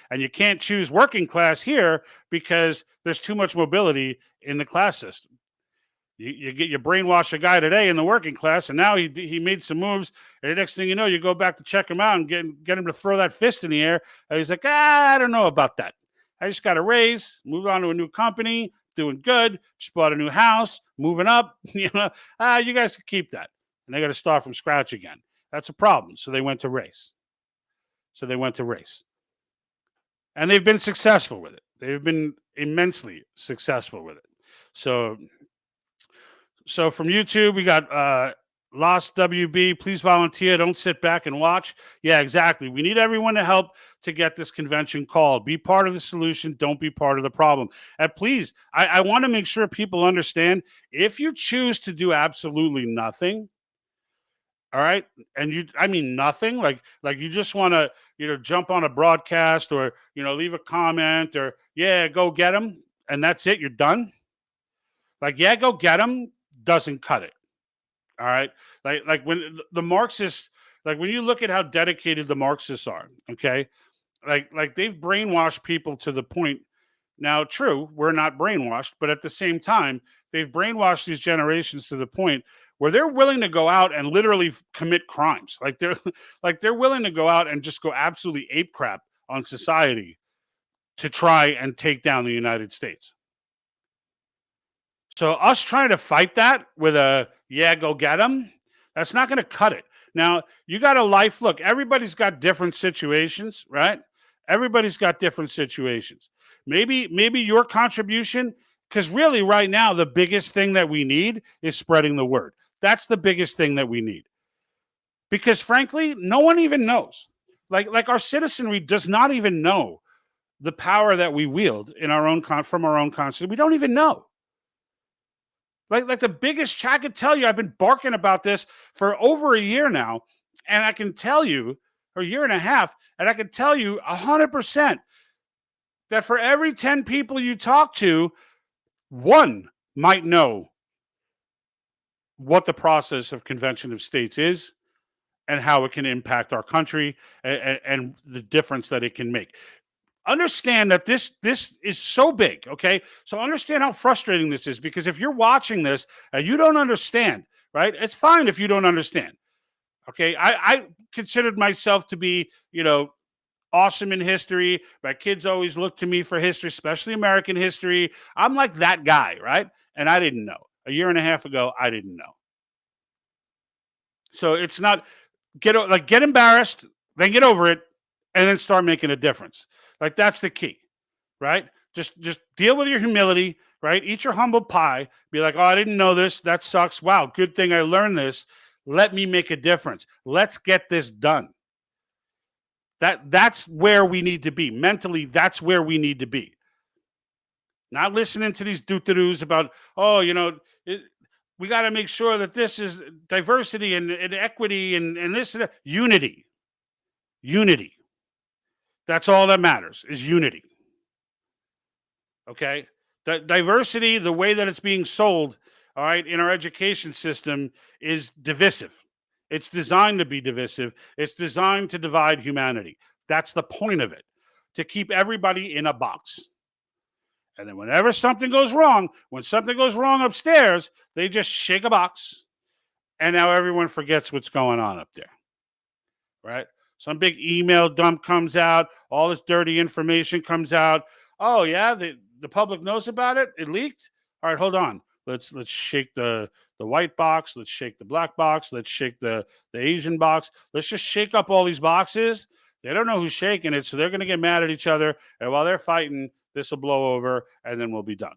And you can't choose working class here because there's too much mobility in the class system. You brainwash a guy today in the working class, and now he made some moves, and the next thing you know, you go back to check him out and get him to throw that fist in the air, and he's like, I don't know about that. I just got a raise, moved on to a new company, doing good, just bought a new house, moving up. You guys can keep that. And they got to start from scratch again. That's a problem. So they went to race. And they've been successful with it. They've been immensely successful with it. So from YouTube, we got Lost WB. Please volunteer. Don't sit back and watch. Yeah, exactly. We need everyone to help to get this convention called. Be part of the solution. Don't be part of the problem. And please, I want to make sure people understand, if you choose to do absolutely nothing, all right, and I mean nothing, like you just want to, jump on a broadcast or, leave a comment or, go get them, and that's it, you're done. Like, go get them doesn't cut it. All right. Like when the Marxists, like when you look at how dedicated the Marxists are, okay, like they've brainwashed people to the point. Now, true, we're not brainwashed, but at the same time, they've brainwashed these generations to the point where they're willing to go out and literally commit crimes. Like they're willing to go out and just go absolutely ape crap on society to try and take down the United States. So us trying to fight that with a, go get them, that's not going to cut it. Now, you got a life. Look, everybody's got different situations, right? Everybody's got different situations. Maybe your contribution, because really right now, the biggest thing that we need is spreading the word. That's the biggest thing that we need. Because frankly, no one even knows. Like our citizenry does not even know the power that we wield in our own from our own conscience. We don't even know. Like the biggest, I could tell you, I've been barking about this for over a year now, and I can tell you, or a year and a half, and I can tell you 100% that for every 10 people you talk to, one might know what the process of convention of states is and how it can impact our country and the difference that it can make. Understand that this is so big, okay? So understand how frustrating this is, because if you're watching this and you don't understand, right? It's fine if you don't understand, okay? I considered myself to be, awesome in history. My kids always look to me for history, especially American history. I'm like that guy, right? And I didn't know. A year and a half ago, I didn't know. So it's not get embarrassed, then get over it, and then start making a difference. Like, that's the key, right? Just deal with your humility, right? Eat your humble pie. Be like, oh, I didn't know this. That sucks. Wow, good thing I learned this. Let me make a difference. Let's get this done. That's where we need to be. Mentally, that's where we need to be. Not listening to these doo-doo-doos about, we got to make sure that this is diversity and equity and this and that. Unity. Unity. That's all that matters, is unity. Okay? The diversity, the way that it's being sold, all right, in our education system is divisive. It's designed to be divisive. It's designed to divide humanity. That's the point of it, to keep everybody in a box. And then whenever something goes wrong, when something goes wrong upstairs, they just shake a box, and now everyone forgets what's going on up there, right? Some big email dump comes out. All this dirty information comes out. Oh, yeah, the public knows about it? It leaked? All right, hold on. Let's shake the white box. Let's shake the black box. Let's shake the Asian box. Let's just shake up all these boxes. They don't know who's shaking it, so they're going to get mad at each other. And while they're fighting, this will blow over, and then we'll be done.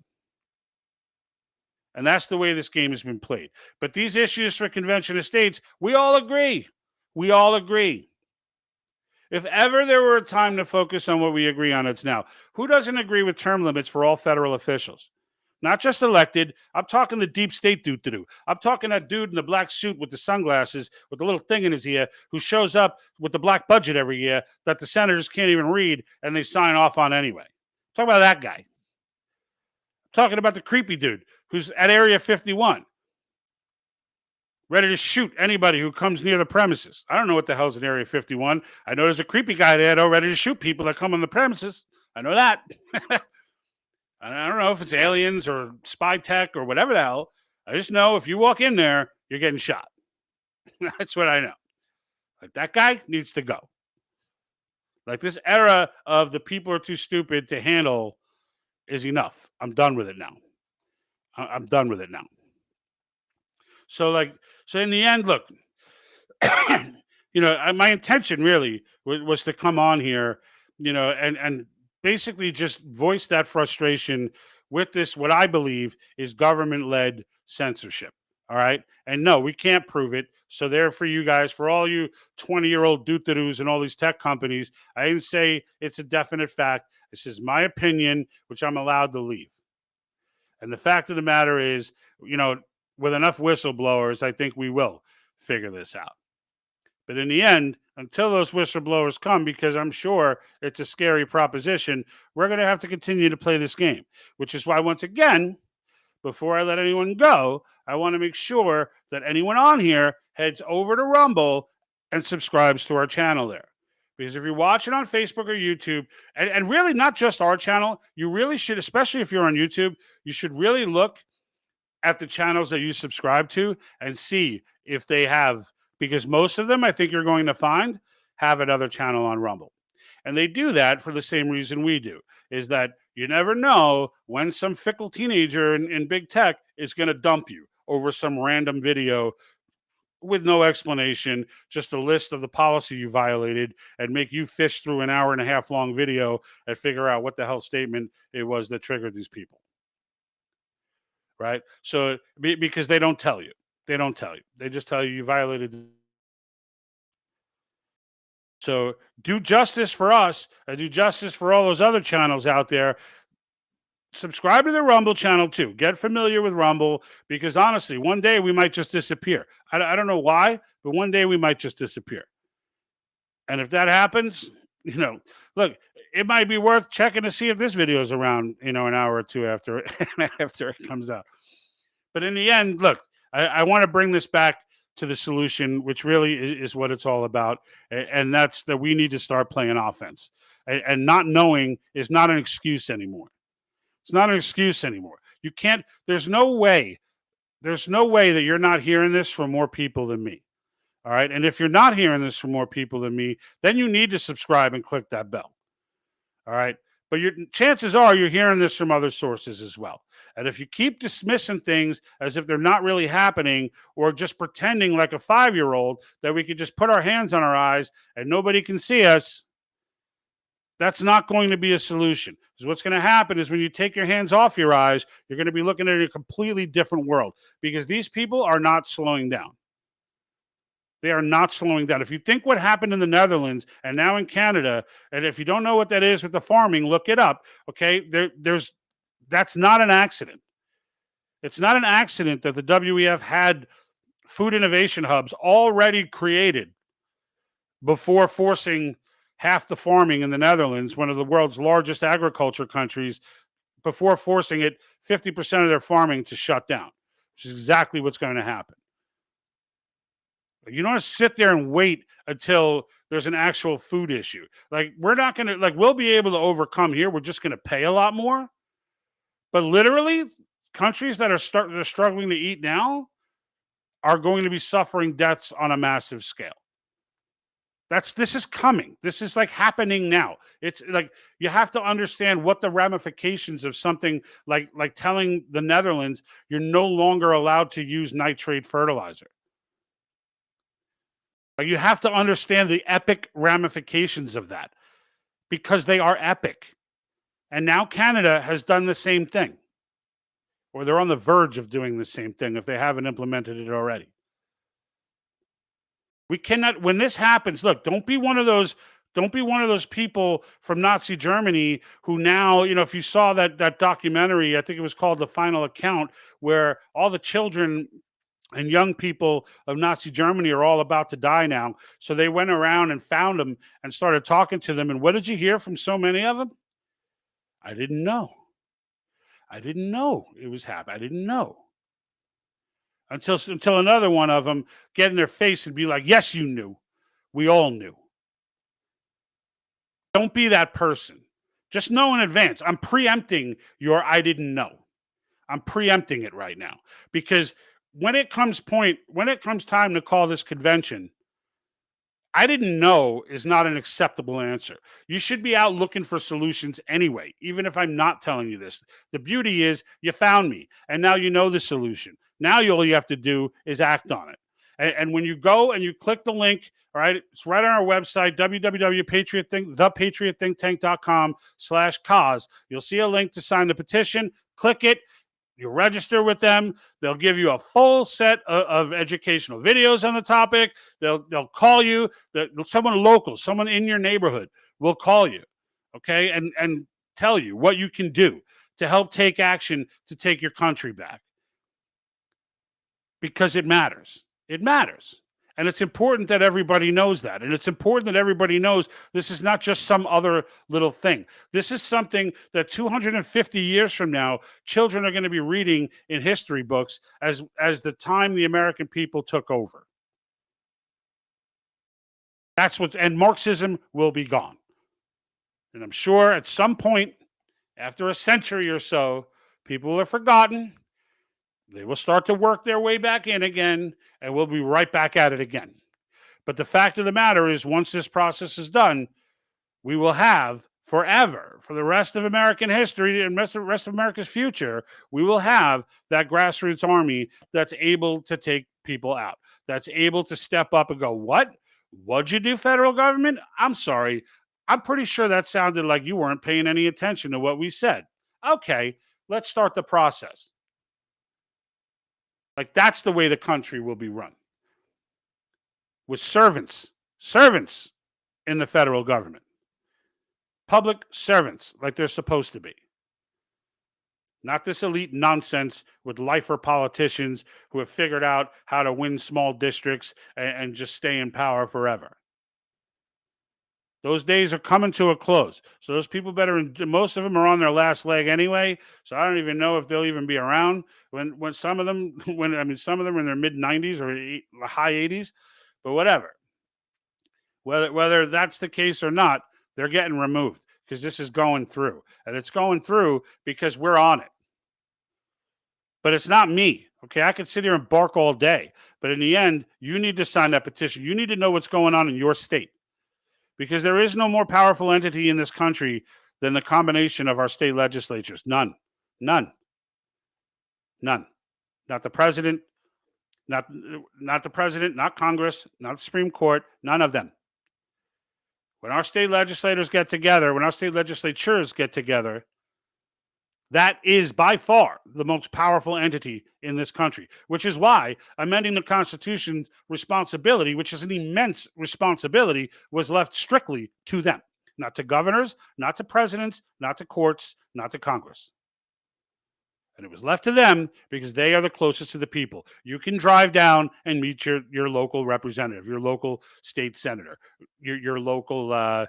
And that's the way this game has been played. But these issues for convention of states, we all agree. We all agree. If ever there were a time to focus on what we agree on, it's now. Who doesn't agree with term limits for all federal officials? Not just elected. I'm talking the deep state dude. I'm talking that dude in the black suit with the sunglasses, with the little thing in his ear, who shows up with the black budget every year that the senators can't even read and they sign off on anyway. Talk about that guy. I'm talking about the creepy dude who's at Area 51, ready to shoot anybody who comes near the premises. I don't know what the hell's in Area 51. I know there's a creepy guy there, though, ready to shoot people that come on the premises. I know that. I don't know if it's aliens or spy tech or whatever the hell. I just know if you walk in there, you're getting shot. That's what I know. Like, that guy needs to go. Like, this era of the people are too stupid to handle is enough. I'm done with it now. I'm done with it now. So in the end, look, my intention really was to come on here, and basically just voice that frustration with this, what I believe is government-led censorship. All right. And no, we can't prove it. So there for you guys, for all you 20-year-old doo-doo-doos and all these tech companies, I didn't say it's a definite fact. This is my opinion, which I'm allowed to leave. And the fact of the matter is, with enough whistleblowers, I think we will figure this out. But in the end, until those whistleblowers come, because I'm sure it's a scary proposition, we're going to have to continue to play this game, which is why, once again, before I let anyone go, I want to make sure that anyone on here heads over to Rumble and subscribes to our channel there. Because if you're watching on Facebook or YouTube, and really not just our channel, you really should, especially if you're on YouTube, you should really look at the channels that you subscribe to and see if they have, because most of them, I think you're going to find, have another channel on Rumble. And they do that for the same reason we do, is that you never know when some fickle teenager in big tech is going to dump you over some random video with no explanation, just a list of the policy you violated, and make you fish through an hour and a half long video and figure out what the hell statement it was that triggered these people. Right? So, because they don't tell you. They don't tell you. They just tell you violated. So do justice for us and do justice for all those other channels out there. Subscribe to the Rumble channel too. Get familiar with Rumble, because honestly, one day we might just disappear. I don't know why, but one day we might just disappear. And if that happens, look, it might be worth checking to see if this video is around, an hour or two after after it comes out. But in the end, look, I want to bring this back to the solution, which really is what it's all about. And that's that we need to start playing offense. And not knowing is not an excuse anymore. It's not an excuse anymore. You can't, there's no way that you're not hearing this from more people than me. All right. And if you're not hearing this from more people than me, then you need to subscribe and click that bell. All right. But chances are you're hearing this from other sources as well. And if you keep dismissing things as if they're not really happening, or just pretending like a 5-year-old that we could just put our hands on our eyes and nobody can see us, that's not going to be a solution. Because what's going to happen is when you take your hands off your eyes, you're going to be looking at a completely different world, because these people are not slowing down. They are not slowing down. If you think what happened in the Netherlands and now in Canada, and if you don't know what that is with the farming, look it up. Okay, that's not an accident. It's not an accident that the WEF had food innovation hubs already created before forcing half the farming in the Netherlands, one of the world's largest agriculture countries, before forcing it 50% of their farming to shut down, which is exactly what's going to happen. You don't want to sit there and wait until there's an actual food issue. Like, we're not going to, we'll be able to overcome here. We're just going to pay a lot more. But literally, countries that are struggling to eat now are going to be suffering deaths on a massive scale. This is coming. This is happening now. It's you have to understand what the ramifications of something like telling the Netherlands you're no longer allowed to use nitrate fertilizer. You have to understand the epic ramifications of that, because they are epic. And now Canada has done the same thing, or they're on the verge of doing the same thing if they haven't implemented it already. We cannot, when this happens, look, don't be one of those people from Nazi Germany who now, if you saw that documentary, I think it was called The Final Account, where all the children and young people of Nazi Germany are all about to die now. So they went around and found them and started talking to them. And what did you hear from so many of them? I didn't know. I didn't know it was happening. I didn't know. Until another one of them get in their face and be like, yes, you knew. We all knew. Don't be that person. Just know in advance. I'm preempting your I didn't know. I'm preempting it right now. Because when it comes time to call this convention, I didn't know is not an acceptable answer. You should be out looking for solutions anyway, even if I'm not telling you this. The beauty is you found me, and now you know the solution. Now all you have to do is act on it. And when you go and you click the link, all right, it's right on our website, thepatriottank.com/cause. You'll see a link to sign the petition. Click it. You register with them. They'll give you a full set of educational videos on the topic. They'll call you. Someone local, someone in your neighborhood will call you, okay, and tell you what you can do to help take action to take your country back. Because it matters. It matters. And it's important that everybody knows that. And it's important that everybody knows this is not just some other little thing. This is something that 250 years from now, children are going to be reading in history books as the time the American people took over. And Marxism will be gone. And I'm sure at some point, after a century or so, people will have forgotten. They will start to work their way back in again, and we'll be right back at it again. But the fact of the matter is, once this process is done, we will have forever, for the rest of American history and rest of America's future, we will have that grassroots army that's able to take people out, that's able to step up and go, what? What'd you do, federal government? I'm sorry. I'm pretty sure that sounded like you weren't paying any attention to what we said. Okay, let's start the process. That's the way the country will be run. With servants in the federal government. Public servants like they're supposed to be. Not this elite nonsense with lifer politicians who have figured out how to win small districts and just stay in power forever. Those days are coming to a close. So those people most of them are on their last leg anyway. So I don't even know if they'll even be around when some of them, some of them are in their mid 90s or high 80s, but whatever. Whether that's the case or not, they're getting removed because this is going through. And it's going through because we're on it. But it's not me. Okay, I could sit here and bark all day. But in the end, you need to sign that petition. You need to know what's going on in your state. Because there is no more powerful entity in this country than the combination of our state legislatures. None. Not the president, not the president, not Congress, not the Supreme Court, none of them. When our state legislatures get together, that is by far the most powerful entity in this country, which is why amending the Constitution's responsibility, which is an immense responsibility, was left strictly to them, not to governors, not to presidents, not to courts, not to Congress. And it was left to them because they are the closest to the people. You can drive down and meet your local representative, your local state senator, your local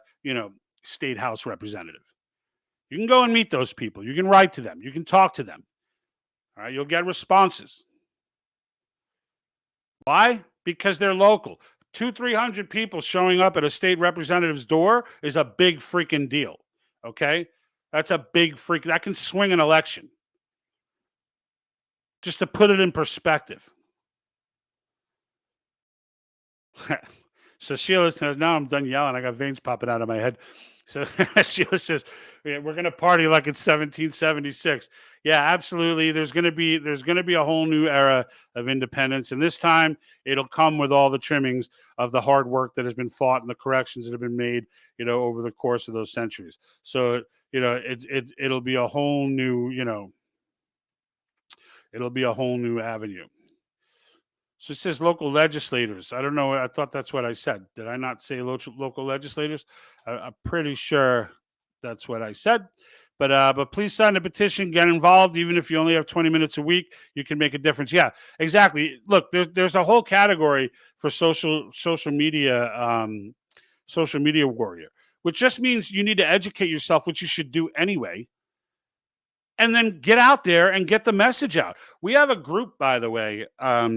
state house representative. You can go and meet those people. You can write to them. You can talk to them. All right, you'll get responses. Why? Because they're local. 200-300 people showing up at a state representative's door is a big freaking deal. Okay? That's a big freaking... That can swing an election. Just to put it in perspective. So Sheila says, now I'm done yelling. I got veins popping out of my head. So Sheila says, yeah, we're going to party like it's 1776. Yeah, absolutely. There's going to be a whole new era of independence. And this time it'll come with all the trimmings of the hard work that has been fought and the corrections that have been made, over the course of those centuries. So, it'll be a whole new, it'll be a whole new avenue. So it says local legislators. I don't know. I thought that's what I said. Did I not say local legislators? I'm pretty sure that's what I said. But please sign the petition. Get involved. Even if you only have 20 minutes a week, you can make a difference. Yeah, exactly. Look, there's a whole category for social media warrior, which just means you need to educate yourself, which you should do anyway. And then get out there and get the message out. We have a group, by the way. I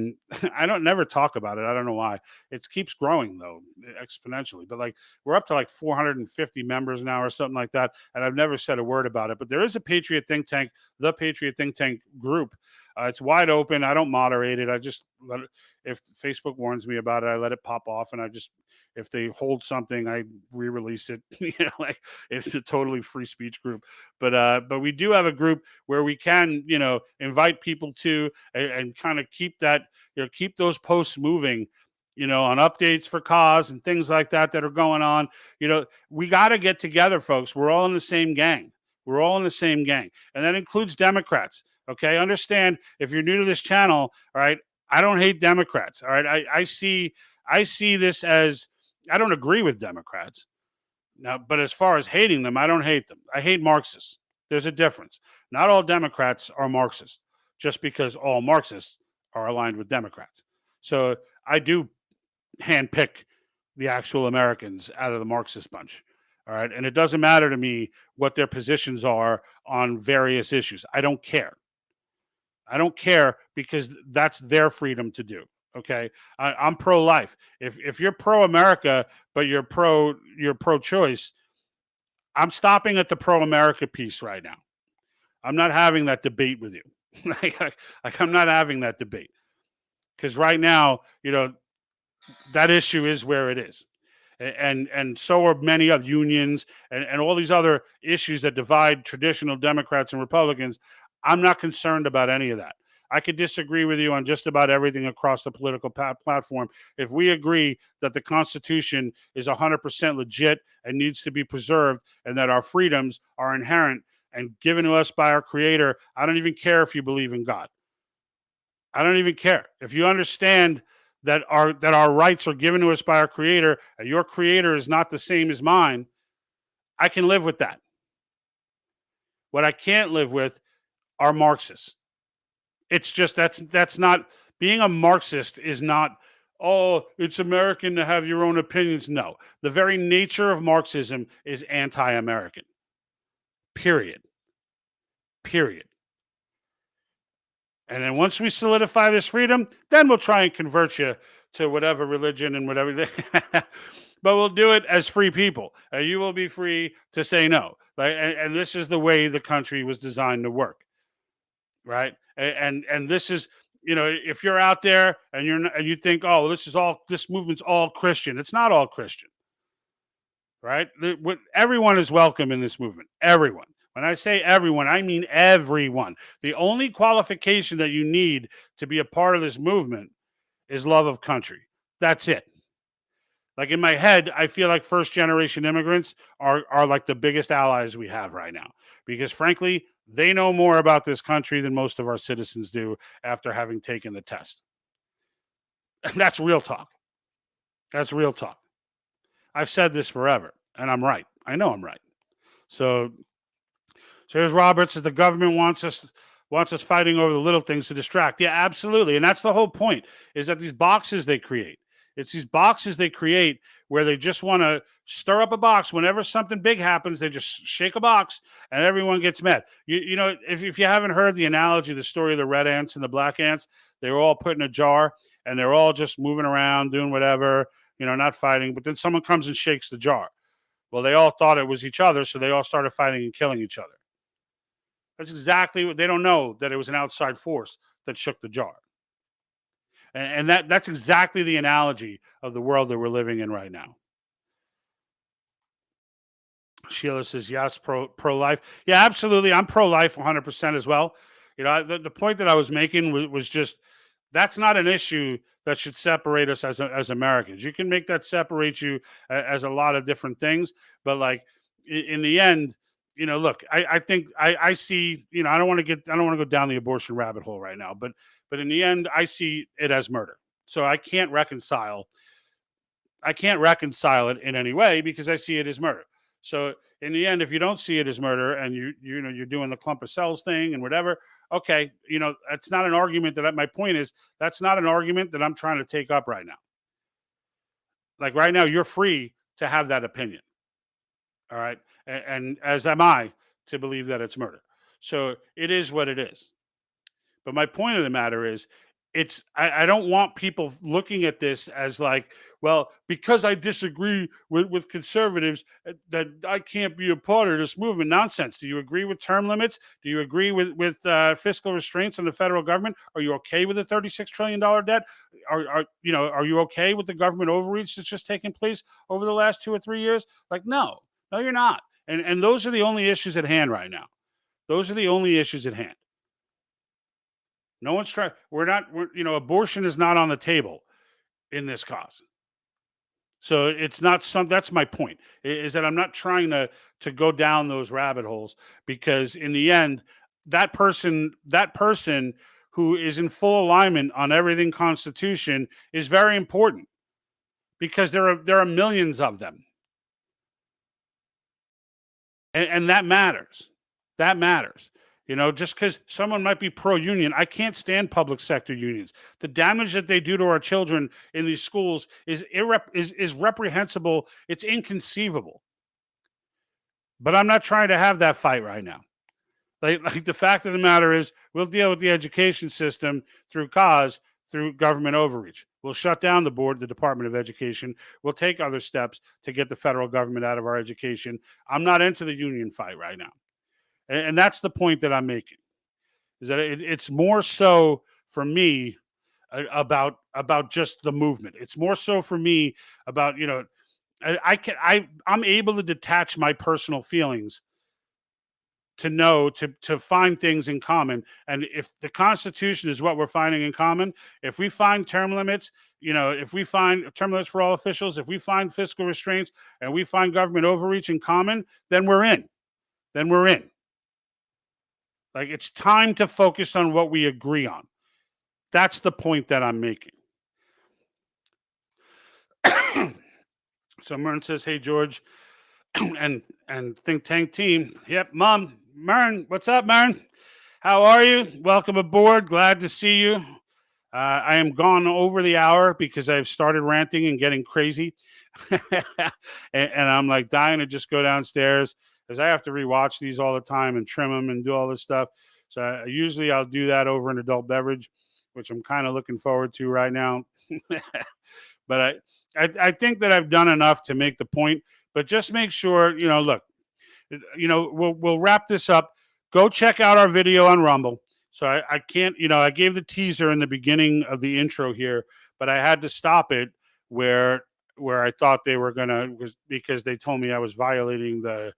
never talk about it. I don't know why. It keeps growing though, exponentially. But we're up to 450 members now or something like that. And I've never said a word about it. But there is a Patriot Think Tank, the Patriot Think Tank group. It's wide open. I don't moderate it. I just let it. If Facebook warns me about it, I let it pop off, and if they hold something, I re-release it. It's a totally free speech group. But we do have a group where we can, invite people to and kind of keep that, keep those posts moving, on updates for cause and things like that are going on. We got to get together, folks. We're all in the same gang. And that includes Democrats. Okay. Understand, if you're new to this channel, all right, I don't hate Democrats. All right. I see this as, I don't agree with Democrats now, but as far as hating them, I don't hate them. I hate Marxists. There's a difference. Not all Democrats are Marxists just because all Marxists are aligned with Democrats. So I do handpick the actual Americans out of the Marxist bunch. All right. And it doesn't matter to me what their positions are on various issues. I don't care. Because that's their freedom to do. Okay, I'm pro-life. If you're pro-America but you're pro-choice, I'm stopping at the pro-America piece right now. I'm not having that debate with you. I'm not having that debate because right now, that issue is where it is, and so are many other unions and all these other issues that divide traditional Democrats and Republicans. I'm not concerned about any of that. I could disagree with you on just about everything across the political platform. If we agree that the Constitution is 100% legit and needs to be preserved and that our freedoms are inherent and given to us by our Creator, I don't even care if you believe in God. I don't even care. If you understand that our rights are given to us by our creator, and your creator is not the same as mine, I can live with that. What I can't live with are Marxists. It's just that's not, being a Marxist is not, oh, it's American to have your own opinions. No. The very nature of Marxism is anti-American. Period. Period. And then once we solidify this freedom, then we'll try and convert you to whatever religion and whatever. But we'll do it as free people. You will be free to say no. And this is the way the country was designed to work, right? And this is, if you're out there and you think, oh, this movement's all Christian. It's not all Christian, right? Everyone is welcome in this movement. Everyone. When I say everyone, I mean everyone. The only qualification that you need to be a part of this movement is love of country. That's it. Like, in my head, I feel like first-generation immigrants are like the biggest allies we have right now. Because, frankly, they know more about this country than most of our citizens do after having taken the test. And that's real talk. That's real talk. I've said this forever, and I'm right. I know I'm right. So here's Roberts, says the government wants us fighting over the little things to distract. Yeah, absolutely. And that's the whole point, is that these boxes they create. It's these boxes they create where they just want to stir up a box. Whenever something big happens, they just shake a box and everyone gets mad. If you haven't heard the analogy, the story of the red ants and the black ants, they were all put in a jar and they're all just moving around, doing whatever, not fighting. But then someone comes and shakes the jar. Well, they all thought it was each other, so they all started fighting and killing each other. That's exactly what they don't know, that it was an outside force that shook the jar. And that's exactly the analogy of the world that we're living in right now. Sheila says, yes, pro-life. Yeah, absolutely. I'm pro-life 100% as well. The point that I was making was just, that's not an issue that should separate us as Americans. You can make that separate you as a lot of different things. But like in the end, look, I think I see, I don't want to go down the abortion rabbit hole right now, but in the end, I see it as murder. So I can't reconcile it in any way because I see it as murder. So in the end, if you don't see it as murder and you're doing the clump of cells thing and whatever, okay, that's not an argument my point is, that's not an argument that I'm trying to take up right now. Like right now, you're free to have that opinion. All right. And as am I to believe that it's murder. So it is what it is. But my point of the matter is, I don't want people looking at this as like, well, because I disagree with conservatives, that I can't be a part of this movement. Nonsense. Do you agree with term limits? Do you agree with fiscal restraints on the federal government? Are you okay with the $36 trillion debt? Are you okay with the government overreach that's just taken place over the last 2 or 3 years? Like, no, you're not. And those are the only issues at hand right now. Those are the only issues at hand. No one's trying. Abortion is not on the table in this cause. So it's not that's my point, is that I'm not trying to go down those rabbit holes, because in the end, that person who is in full alignment on everything Constitution is very important, because there are millions of them. And that matters. That matters. Just because someone might be pro-union, I can't stand public sector unions. The damage that they do to our children in these schools is reprehensible. It's inconceivable. But I'm not trying to have that fight right now. Like the fact of the matter is, we'll deal with the education system through government overreach. We'll shut down the Department of Education. We'll take other steps to get the federal government out of our education. I'm not into the union fight right now. And that's the point that I'm making, is that it's more so for me about just the movement. It's more so for me about, I'm able to detach my personal feelings to find things in common. And if the Constitution is what we're finding in common, if we find term limits, if we find term limits for all officials, if we find fiscal restraints, and we find government overreach in common, then we're in. Like, it's time to focus on what we agree on. That's the point that I'm making. So Mern says, "Hey George, and Think Tank team. Yep, Mom, Mern, what's up, Mern? How are you? Welcome aboard. Glad to see you. I am gone over the hour because I've started ranting and getting crazy, and I'm like dying to just go downstairs because I have to rewatch these all the time and trim them and do all this stuff. So usually I'll do that over an adult beverage, which I'm kind of looking forward to right now. But I think that I've done enough to make the point. But just make sure, look, we'll wrap this up. Go check out our video on Rumble. So I can't, I gave the teaser in the beginning of the intro here, but I had to stop it where I thought they were gonna, because they told me I was violating the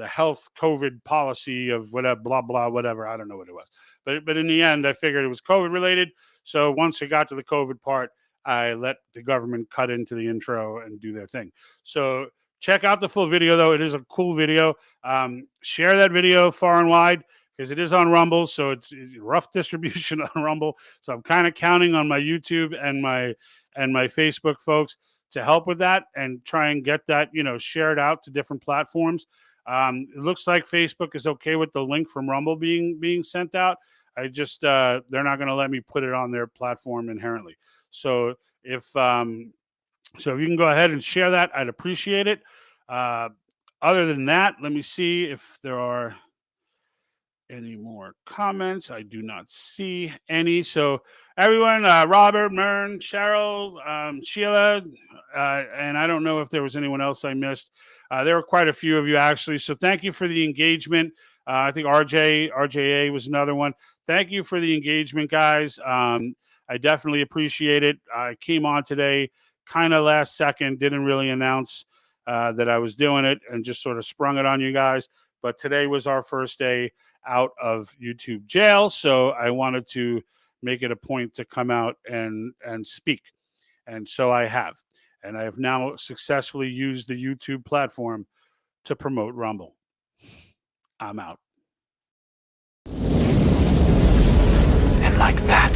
health COVID policy of whatever, blah blah, whatever. I don't know what it was, but in the end, I figured it was COVID related. So once it got to the COVID part, I let the government cut into the intro and do their thing. So check out the full video, though. It is a cool video. Share that video far and wide because it is on Rumble. So it's rough distribution on Rumble. So I'm kind of counting on my YouTube and my Facebook folks to help with that and try and get that, shared out to different platforms. It looks like Facebook is okay with the link from Rumble being sent out. I just they're not going to let me put it on their platform inherently. So if you can go ahead and share that, I'd appreciate it. Other than that, let me see if there are any more comments. I do not see any. So everyone, Robert, Mern, Cheryl, Sheila, and I don't know if there was anyone else I missed. There were quite a few of you actually. So thank you for the engagement. I think RJA was another one. Thank you for the engagement, guys. I definitely appreciate it. I came on today kind of last second, didn't really announce that I was doing it and just sort of sprung it on you guys. But today was our first day out of YouTube jail. So I wanted to make it a point to come out and speak. And so I have. And I have now successfully used the YouTube platform to promote Rumble. I'm out. And like that,